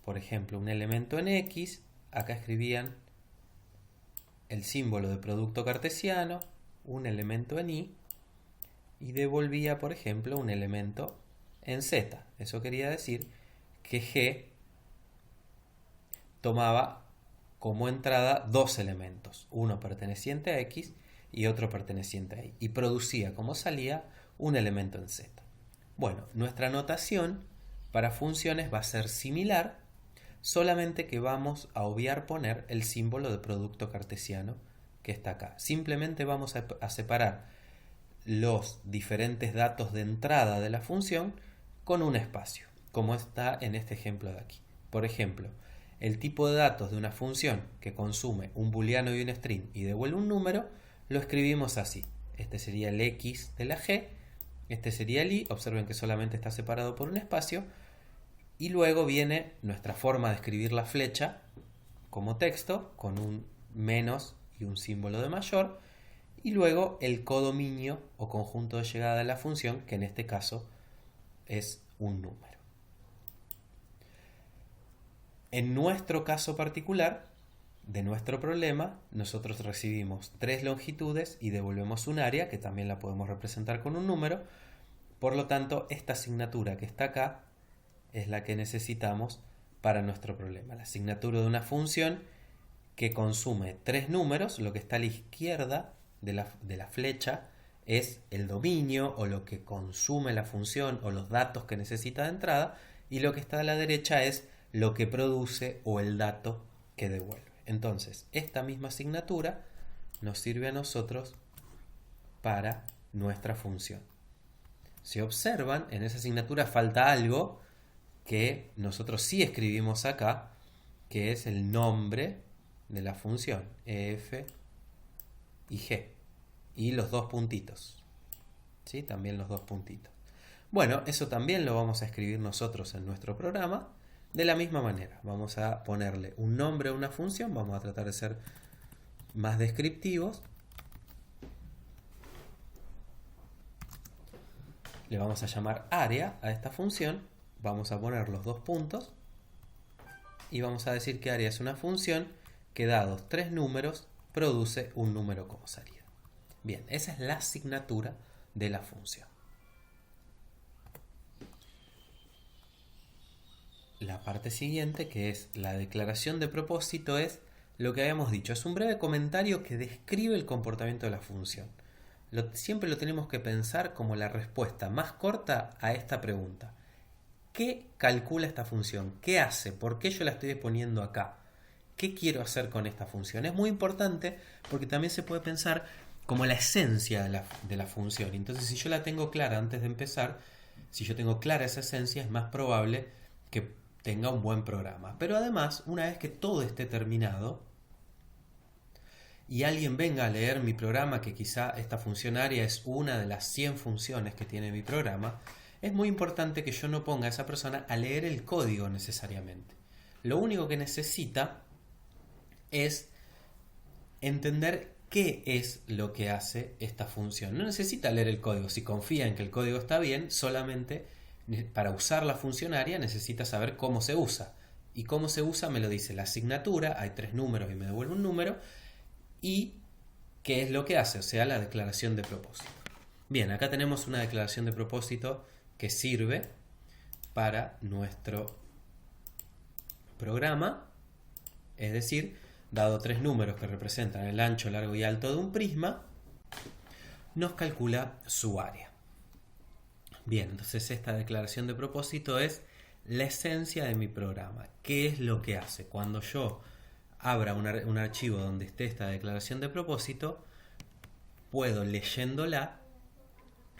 por ejemplo, un elemento en X, acá escribían el símbolo de producto cartesiano, un elemento en Y, y devolvía, por ejemplo, un elemento en Z. Eso quería decir que G tomaba como entrada dos elementos, uno perteneciente a X y otro perteneciente a Y, y producía como salida un elemento en Z. Bueno, nuestra notación para funciones va a ser similar, solamente que vamos a obviar poner el símbolo de producto cartesiano que está acá. Simplemente vamos a separar los diferentes datos de entrada de la función con un espacio, como está en este ejemplo de aquí. Por ejemplo, el tipo de datos de una función que consume un booleano y un string y devuelve un número, lo escribimos así. Este sería el X de la G, este sería el Y, observen que solamente está separado por un espacio, y luego viene nuestra forma de escribir la flecha como texto, con un menos y un símbolo de mayor, y luego el codominio o conjunto de llegada de la función, que en este caso es un número. En nuestro caso particular, de nuestro problema, nosotros recibimos 3 longitudes y devolvemos un área, que también la podemos representar con un número. Por lo tanto, esta asignatura que está acá es la que necesitamos para nuestro problema. La asignatura de una función que consume 3 números. Lo que está a la izquierda de la flecha es el dominio o lo que consume la función o los datos que necesita de entrada, y lo que está a la derecha es lo que produce o el dato que devuelve. Entonces, esta misma asignatura nos sirve a nosotros para nuestra función. Si observan, en esa asignatura falta algo que nosotros sí escribimos acá, que es el nombre de la función, f y g, y los 2 puntitos, ¿sí? También los 2 puntitos. Bueno, eso también lo vamos a escribir nosotros en nuestro programa de la misma manera. Vamos a ponerle un nombre a una función, vamos a tratar de ser más descriptivos. Le vamos a llamar área a esta función, vamos a poner los 2 puntos y vamos a decir que área es una función que dados 3 números produce un número como salida. Bien, esa es la asignatura de la función. La parte siguiente, que es la declaración de propósito, es lo que habíamos dicho. Es un breve comentario que describe el comportamiento de la función. Siempre lo tenemos que pensar como la respuesta más corta a esta pregunta. ¿Qué calcula esta función? ¿Qué hace? ¿Por qué yo la estoy poniendo acá? ¿Qué quiero hacer con esta función? Es muy importante porque también se puede pensar como la esencia de la función. Entonces, si yo la tengo clara antes de empezar, si yo tengo clara esa esencia, es más probable que tenga un buen programa. Pero además, una vez que todo esté terminado y alguien venga a leer mi programa, que quizá esta función área es una de las 100 funciones que tiene mi programa, es muy importante que yo no ponga a esa persona a leer el código necesariamente. Lo único que necesita es entender qué es lo que hace esta función. No necesita leer el código. Si confía en que el código está bien, solamente para usar la función área necesita saber cómo se usa. Y cómo se usa me lo dice la asignatura, hay 3 números y me devuelve un número, y qué es lo que hace, o sea, la declaración de propósito. Bien, acá tenemos una declaración de propósito que sirve para nuestro programa, es decir, dado 3 números que representan el ancho, largo y alto de un prisma, nos calcula su área. Bien, entonces esta declaración de propósito es la esencia de mi programa. ¿Qué es lo que hace? Cuando yo abra un archivo donde esté esta declaración de propósito, puedo, leyéndola,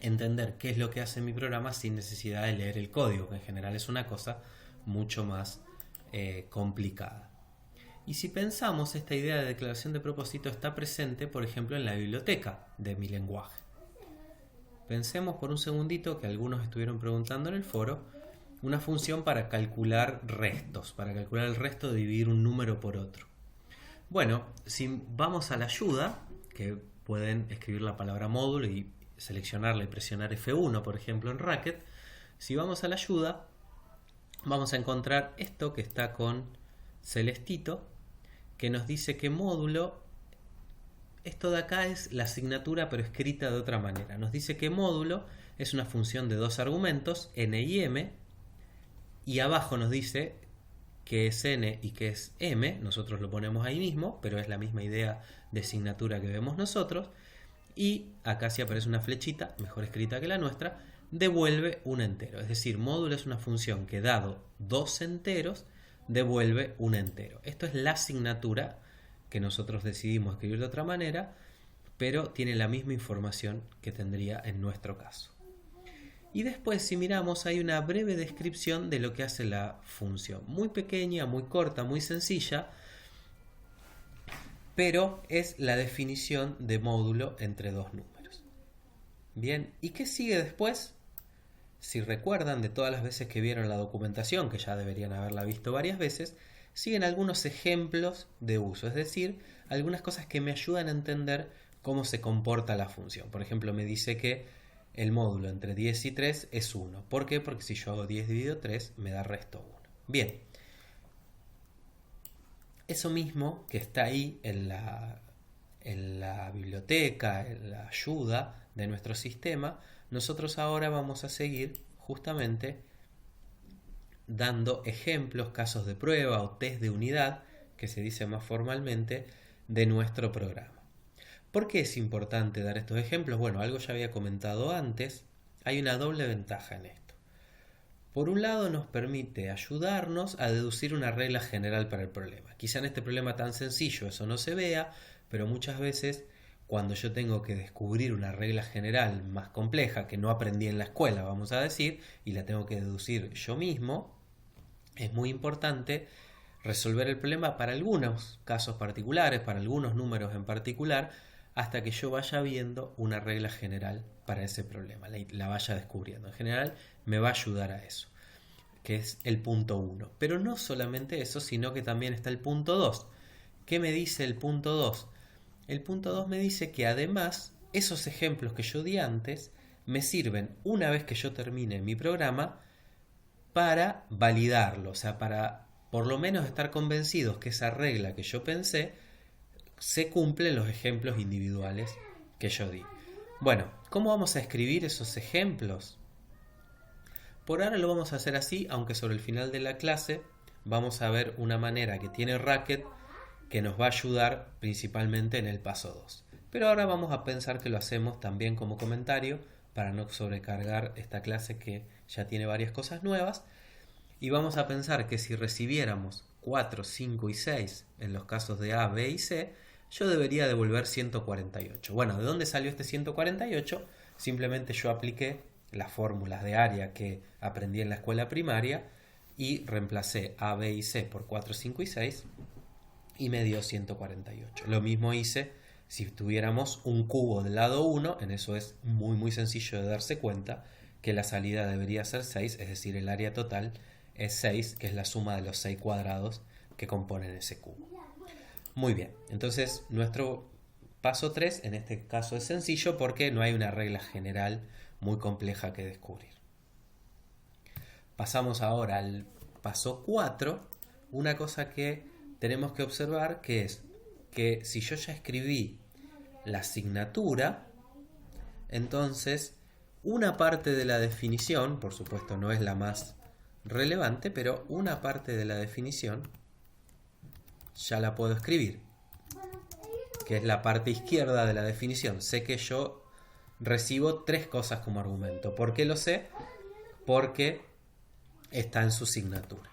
entender qué es lo que hace mi programa sin necesidad de leer el código, que en general es una cosa mucho más complicada. Y si pensamos, esta idea de declaración de propósito está presente, por ejemplo, en la biblioteca de mi lenguaje. Pensemos por un segundito, que algunos estuvieron preguntando en el foro, una función para calcular restos, para calcular el resto de dividir un número por otro. Bueno, si vamos a la ayuda, que pueden escribir la palabra módulo y seleccionarla y presionar F1, por ejemplo, en Racket, si vamos a la ayuda, vamos a encontrar esto que está con celestito, que nos dice que módulo, esto de acá es la asignatura pero escrita de otra manera. Nos dice que módulo es una función de 2 argumentos, n y m, y abajo nos dice que es n y que es m, nosotros lo ponemos ahí mismo, pero es la misma idea de asignatura que vemos nosotros, y acá si aparece una flechita, mejor escrita que la nuestra, devuelve un entero. Es decir, módulo es una función que dado 2 enteros, devuelve un entero. Esto es la asignatura que nosotros decidimos escribir de otra manera, pero tiene la misma información que tendría en nuestro caso. Y después, si miramos, hay una breve descripción de lo que hace la función. Muy pequeña, muy corta, muy sencilla, pero es la definición de módulo entre 2 números. Bien, ¿y qué sigue después? Si recuerdan de todas las veces que vieron la documentación, que ya deberían haberla visto varias veces, siguen algunos ejemplos de uso, es decir, algunas cosas que me ayudan a entender cómo se comporta la función. Por ejemplo, me dice que el módulo entre 10 y 3 es 1. ¿Por qué? Porque si yo hago 10 dividido 3 me da resto 1. Bien, eso mismo que está ahí en la biblioteca, en la ayuda de nuestro sistema, nosotros ahora vamos a seguir justamente dando ejemplos, casos de prueba o test de unidad, que se dice más formalmente, de nuestro programa. ¿Por qué es importante dar estos ejemplos? Bueno, algo ya había comentado antes, hay una doble ventaja en esto. Por un lado nos permite ayudarnos a deducir una regla general para el problema. Quizá en este problema tan sencillo eso no se vea, pero muchas veces cuando yo tengo que descubrir una regla general más compleja que no aprendí en la escuela, vamos a decir, y la tengo que deducir yo mismo, es muy importante resolver el problema para algunos casos particulares, para algunos números en particular, hasta que yo vaya viendo una regla general para ese problema, la vaya descubriendo. En general me va a ayudar a eso, que es el punto 1. Pero no solamente eso, sino que también está el punto 2. ¿Qué me dice el punto 2? El punto 2 me dice que además esos ejemplos que yo di antes me sirven una vez que yo termine mi programa para validarlo, o sea, para por lo menos estar convencidos que esa regla que yo pensé se cumple en los ejemplos individuales que yo di. Bueno, ¿cómo vamos a escribir esos ejemplos? Por ahora lo vamos a hacer así, aunque sobre el final de la clase vamos a ver una manera que tiene Racket que nos va a ayudar principalmente en el paso 2. Pero ahora vamos a pensar que lo hacemos también como comentario para no sobrecargar esta clase que ya tiene varias cosas nuevas. Y vamos a pensar que si recibiéramos 4, 5 y 6 en los casos de A, B y C, yo debería devolver 148. Bueno, ¿de dónde salió este 148? Simplemente yo apliqué las fórmulas de área que aprendí en la escuela primaria y reemplacé A, B y C por 4, 5 y 6 y me dio 148. Lo mismo hice si tuviéramos un cubo del lado 1, en eso es muy sencillo de darse cuenta que la salida debería ser 6, es decir, el área total es 6, que es la suma de los 6 cuadrados que componen ese cubo. Muy bien, entonces nuestro paso 3 en este caso es sencillo porque no hay una regla general muy compleja que descubrir. Pasamos ahora al paso 4, una cosa que tenemos que observar que es que si yo ya escribí la asignatura, entonces una parte de la definición, por supuesto no es la más relevante, pero una parte de la definición ya la puedo escribir, que es la parte izquierda de la definición. Sé que yo recibo 3 cosas como argumento. ¿Por qué lo sé? Porque está en su asignatura.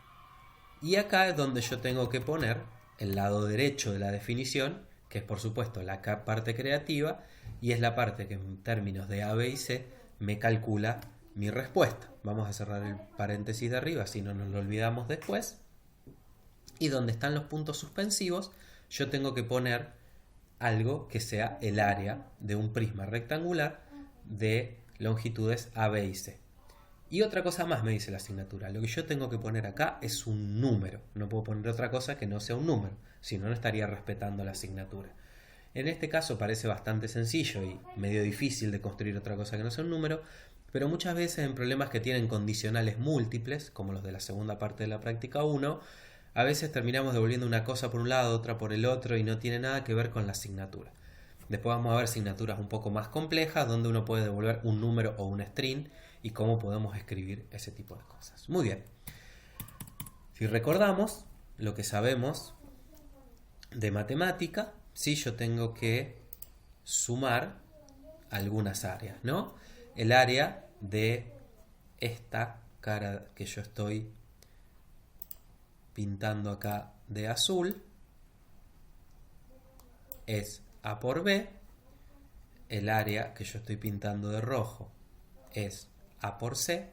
Y acá es donde yo tengo que poner el lado derecho de la definición, que es por supuesto la parte creativa, y es la parte que en términos de A, B y C me calcula mi respuesta. Vamos a cerrar el paréntesis de arriba, si no nos lo olvidamos después. Y donde están los puntos suspensivos, yo tengo que poner algo que sea el área de un prisma rectangular de longitudes A, B y C. Y otra cosa más me dice la asignatura. Lo que yo tengo que poner acá es un número. No puedo poner otra cosa que no sea un número, si no, no estaría respetando la asignatura. En este caso parece bastante sencillo y medio difícil de construir otra cosa que no sea un número, pero muchas veces en problemas que tienen condicionales múltiples, como los de la segunda parte de la práctica 1, a veces terminamos devolviendo una cosa por un lado, otra por el otro y no tiene nada que ver con la asignatura. Después vamos a ver asignaturas un poco más complejas donde uno puede devolver un número o un string y cómo podemos escribir ese tipo de cosas. Muy bien. Si recordamos lo que sabemos de matemática, sí, yo tengo que sumar algunas áreas, ¿no? El área de esta cara que yo estoy pintando acá de azul es A por B. El área que yo estoy pintando de rojo es A por C.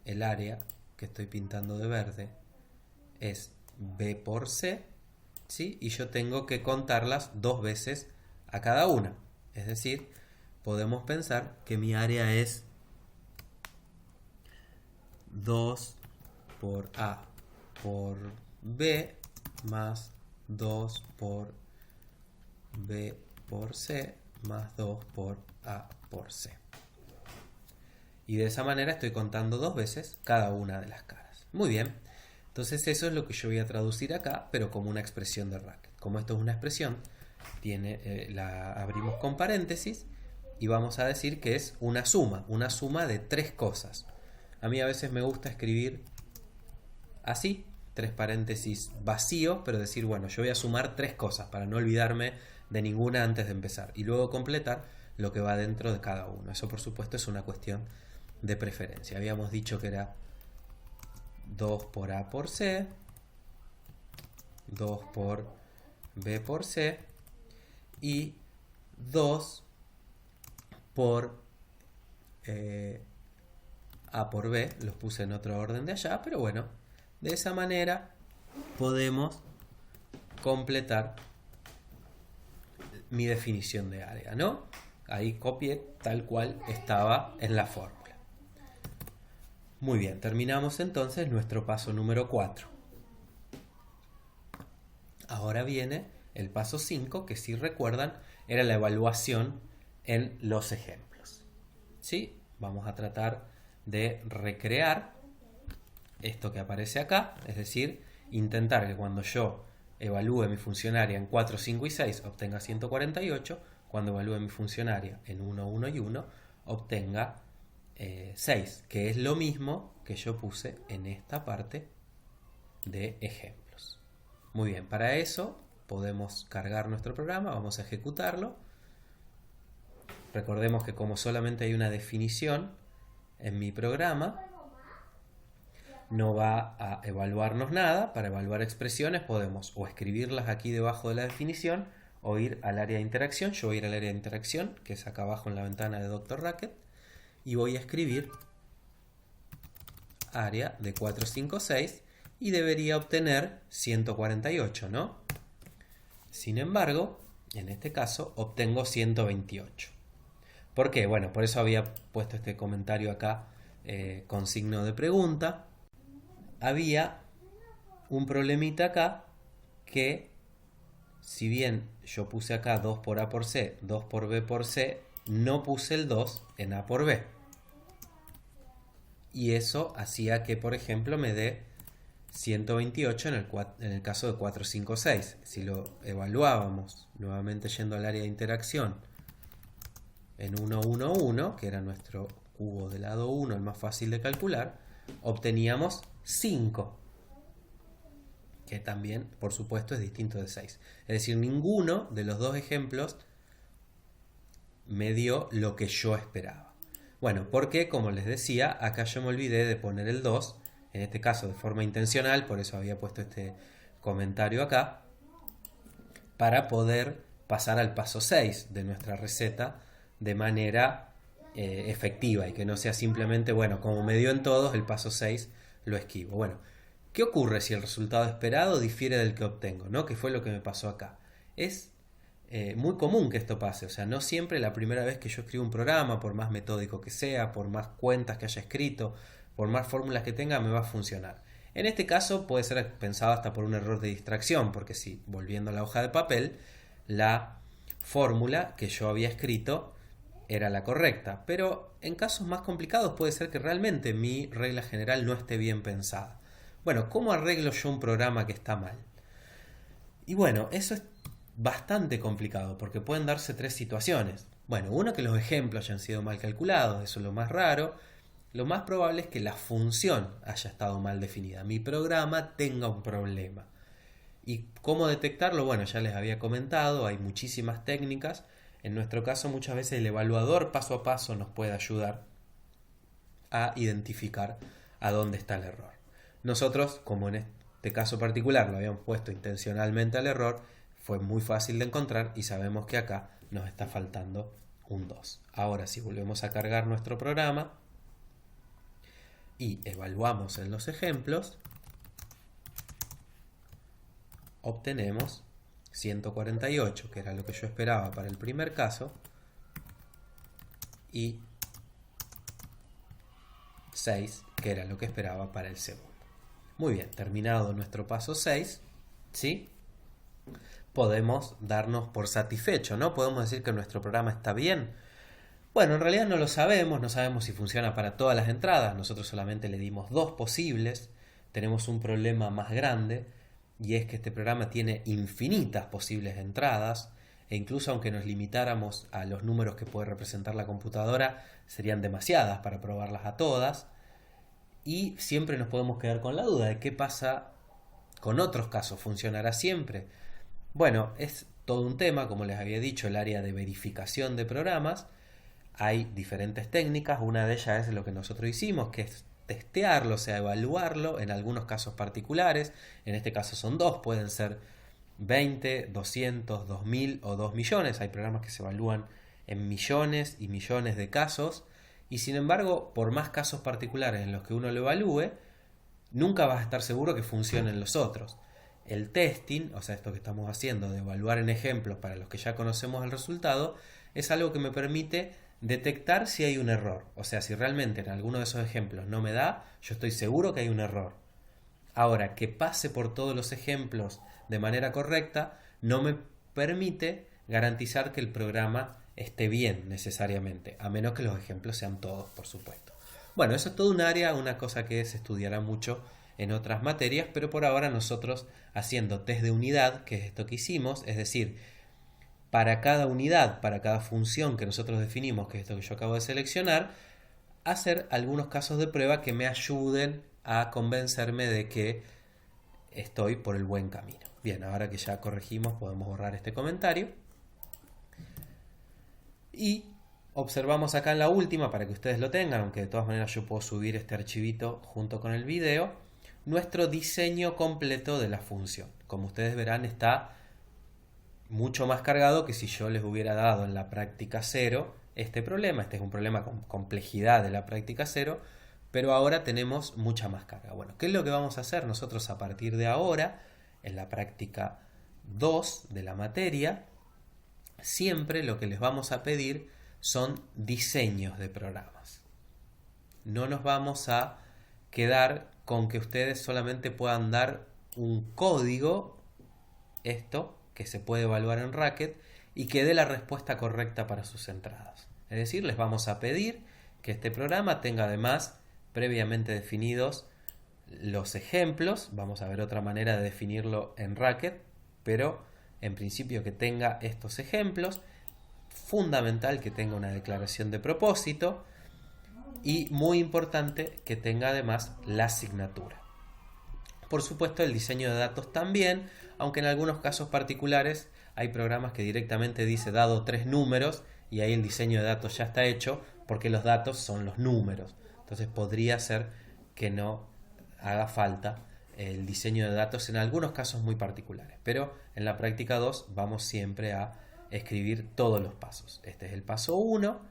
El área que estoy pintando de verde es B por C, ¿sí? Y yo tengo que contarlas 2 veces a cada una. Es decir, podemos pensar que mi área es 2 por A por B más 2 por B por C más 2 por A por C. Y de esa manera estoy contando 2 veces cada una de las caras. Muy bien. Entonces eso es lo que yo voy a traducir acá, pero como una expresión de Racket. Como esto es una expresión, la abrimos con paréntesis y vamos a decir que es una suma de 3 cosas. A mí a veces me gusta escribir así, 3 paréntesis vacío, pero decir, bueno, yo voy a sumar 3 cosas para no olvidarme de ninguna antes de empezar. Y luego completar lo que va dentro de cada uno. Eso por supuesto es una cuestión de preferencia. Habíamos dicho que era 2 por A por C, 2 por B por C y 2 por A por B. Los puse en otro orden de allá, pero bueno, de esa manera podemos completar mi definición de área, ¿no? Ahí copié tal cual estaba en la fórmula. Muy bien, terminamos entonces nuestro paso número 4. Ahora viene el paso 5, que si recuerdan era la evaluación en los ejemplos. ¿Sí? Vamos a tratar de recrear esto que aparece acá, es decir, intentar que cuando yo evalúe mi funcionaria en 4, 5 y 6 obtenga 148, cuando evalúe mi funcionaria en 1, 1 y 1 obtenga 6, que es lo mismo que yo puse en esta parte de ejemplos. Muy bien, para eso podemos cargar nuestro programa, vamos a ejecutarlo. Recordemos que como solamente hay una definición en mi programa, no va a evaluarnos nada. Para evaluar expresiones podemos o escribirlas aquí debajo de la definición o ir al área de interacción. Yo voy a ir al área de interacción, que es acá abajo en la ventana de Dr. Racket, y voy a escribir área de 4, 5, 6 y debería obtener 148, ¿no? Sin embargo, en este caso obtengo 128. ¿Por qué? Bueno, por eso había puesto este comentario acá con signo de pregunta. Había un problemita acá que, si bien yo puse acá 2 por A por C, 2 por B por C, no puse el 2 en A por B. Y eso hacía que, por ejemplo, me dé 128 en el caso de 4, 5, 6. Si lo evaluábamos, nuevamente yendo al área de interacción, en 1, 1, 1, que era nuestro cubo de lado 1, el más fácil de calcular, obteníamos 5, que también, por supuesto, es distinto de 6. Es decir, ninguno de los dos ejemplos me dio lo que yo esperaba. Bueno, porque, como les decía, acá yo me olvidé de poner el 2, en este caso de forma intencional, por eso había puesto este comentario acá, para poder pasar al paso 6 de nuestra receta de manera efectiva y que no sea simplemente, bueno, como me dio en todos, el paso 6 lo esquivo. Bueno, ¿qué ocurre si el resultado esperado difiere del que obtengo, ¿no? Que fue lo que me pasó acá. Es muy común que esto pase, o sea, no siempre la primera vez que yo escribo un programa, por más metódico que sea, por más cuentas que haya escrito, por más fórmulas que tenga, me va a funcionar. En este caso puede ser pensado hasta por un error de distracción, porque si, volviendo a la hoja de papel, la fórmula que yo había escrito era la correcta, pero en casos más complicados puede ser que realmente mi regla general no esté bien pensada. Bueno, ¿cómo arreglo yo un programa que está mal? Y bueno, eso es bastante complicado porque pueden darse 3 situaciones. Bueno, uno, que los ejemplos hayan sido mal calculados, eso es lo más raro. Lo más probable es que la función haya estado mal definida, mi programa tenga un problema. ¿Y cómo detectarlo? Bueno, ya les había comentado, hay muchísimas técnicas. En nuestro caso, muchas veces el evaluador paso a paso nos puede ayudar a identificar a dónde está el error. Nosotros, como en este caso particular lo habíamos puesto intencionalmente al error, fue muy fácil de encontrar y sabemos que acá nos está faltando un 2. Ahora, si volvemos a cargar nuestro programa y evaluamos en los ejemplos, obtenemos 148, que era lo que yo esperaba para el primer caso, y 6, que era lo que esperaba para el segundo. Muy bien, terminado nuestro paso 6, ¿sí? Podemos darnos por satisfecho, ¿no? Podemos decir que nuestro programa está bien. Bueno, en realidad no lo sabemos, no sabemos si funciona para todas las entradas, nosotros solamente le dimos dos posibles, tenemos un problema más grande y es que este programa tiene infinitas posibles entradas e incluso aunque nos limitáramos a los números que puede representar la computadora, serían demasiadas para probarlas a todas y siempre nos podemos quedar con la duda de qué pasa con otros casos, ¿funcionará siempre? Bueno, es todo un tema, como les había dicho, el área de verificación de programas. Hay diferentes técnicas, una de ellas es lo que nosotros hicimos, que es testearlo, o sea, evaluarlo en algunos casos particulares. En este caso son dos, pueden ser 20, 200, 2000 o 2 millones. Hay programas que se evalúan en millones y millones de casos. Y sin embargo, por más casos particulares en los que uno lo evalúe, nunca vas a estar seguro que funcionen los otros. El testing, o sea, esto que estamos haciendo de evaluar en ejemplos para los que ya conocemos el resultado, es algo que me permite detectar si hay un error. O sea, si realmente en alguno de esos ejemplos no me da, yo estoy seguro que hay un error. Ahora, que pase por todos los ejemplos de manera correcta, no me permite garantizar que el programa esté bien necesariamente, a menos que los ejemplos sean todos, por supuesto. Bueno, eso es todo un área, una cosa que se estudiará mucho en otras materias, pero por ahora nosotros haciendo test de unidad, que es esto que hicimos, es decir, para cada unidad, para cada función que nosotros definimos, que es esto que yo acabo de seleccionar, hacer algunos casos de prueba que me ayuden a convencerme de que estoy por el buen camino. Bien, ahora que ya corregimos, podemos borrar este comentario. Y observamos acá en la última, para que ustedes lo tengan, aunque de todas maneras yo puedo subir este archivito junto con el video, nuestro diseño completo de la función. Como ustedes verán, está mucho más cargado que si yo les hubiera dado en la práctica 0 este problema. Este es un problema con complejidad de la práctica 0, pero ahora tenemos mucha más carga. Bueno, ¿qué es lo que vamos a hacer nosotros a partir de ahora en la práctica 2 de la materia? Siempre lo que les vamos a pedir son diseños de programas. No nos vamos a quedar con que ustedes solamente puedan dar un código, esto, que se puede evaluar en Racket, y que dé la respuesta correcta para sus entradas. Es decir, les vamos a pedir que este programa tenga además previamente definidos los ejemplos. Vamos a ver otra manera de definirlo en Racket, pero en principio que tenga estos ejemplos. Fundamental que tenga una declaración de propósito y muy importante que tenga además la asignatura. Por supuesto, el diseño de datos también, aunque en algunos casos particulares hay programas que directamente dice dado 3 números y ahí el diseño de datos ya está hecho porque los datos son los números. Entonces podría ser que no haga falta el diseño de datos en algunos casos muy particulares. Pero en la práctica 2 vamos siempre a escribir todos los pasos. Este es el paso 1,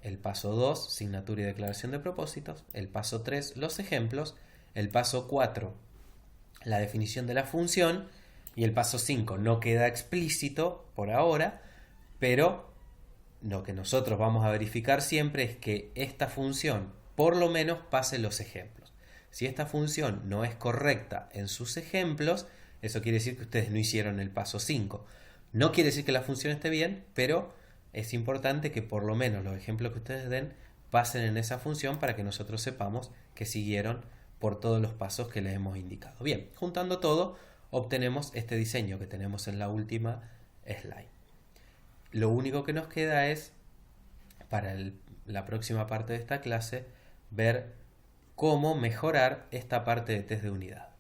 el paso 2, asignatura y declaración de propósitos, el paso 3, los ejemplos, el paso 4, la definición de la función, y el paso 5 no queda explícito por ahora, pero lo que nosotros vamos a verificar siempre es que esta función por lo menos pase los ejemplos. Si esta función no es correcta en sus ejemplos, eso quiere decir que ustedes no hicieron el paso 5. No quiere decir que la función esté bien, pero es importante que por lo menos los ejemplos que ustedes den pasen en esa función para que nosotros sepamos que siguieron por todos los pasos que les hemos indicado. Bien, juntando todo, obtenemos este diseño que tenemos en la última slide. Lo único que nos queda es, para la próxima parte de esta clase, ver cómo mejorar esta parte de test de unidad.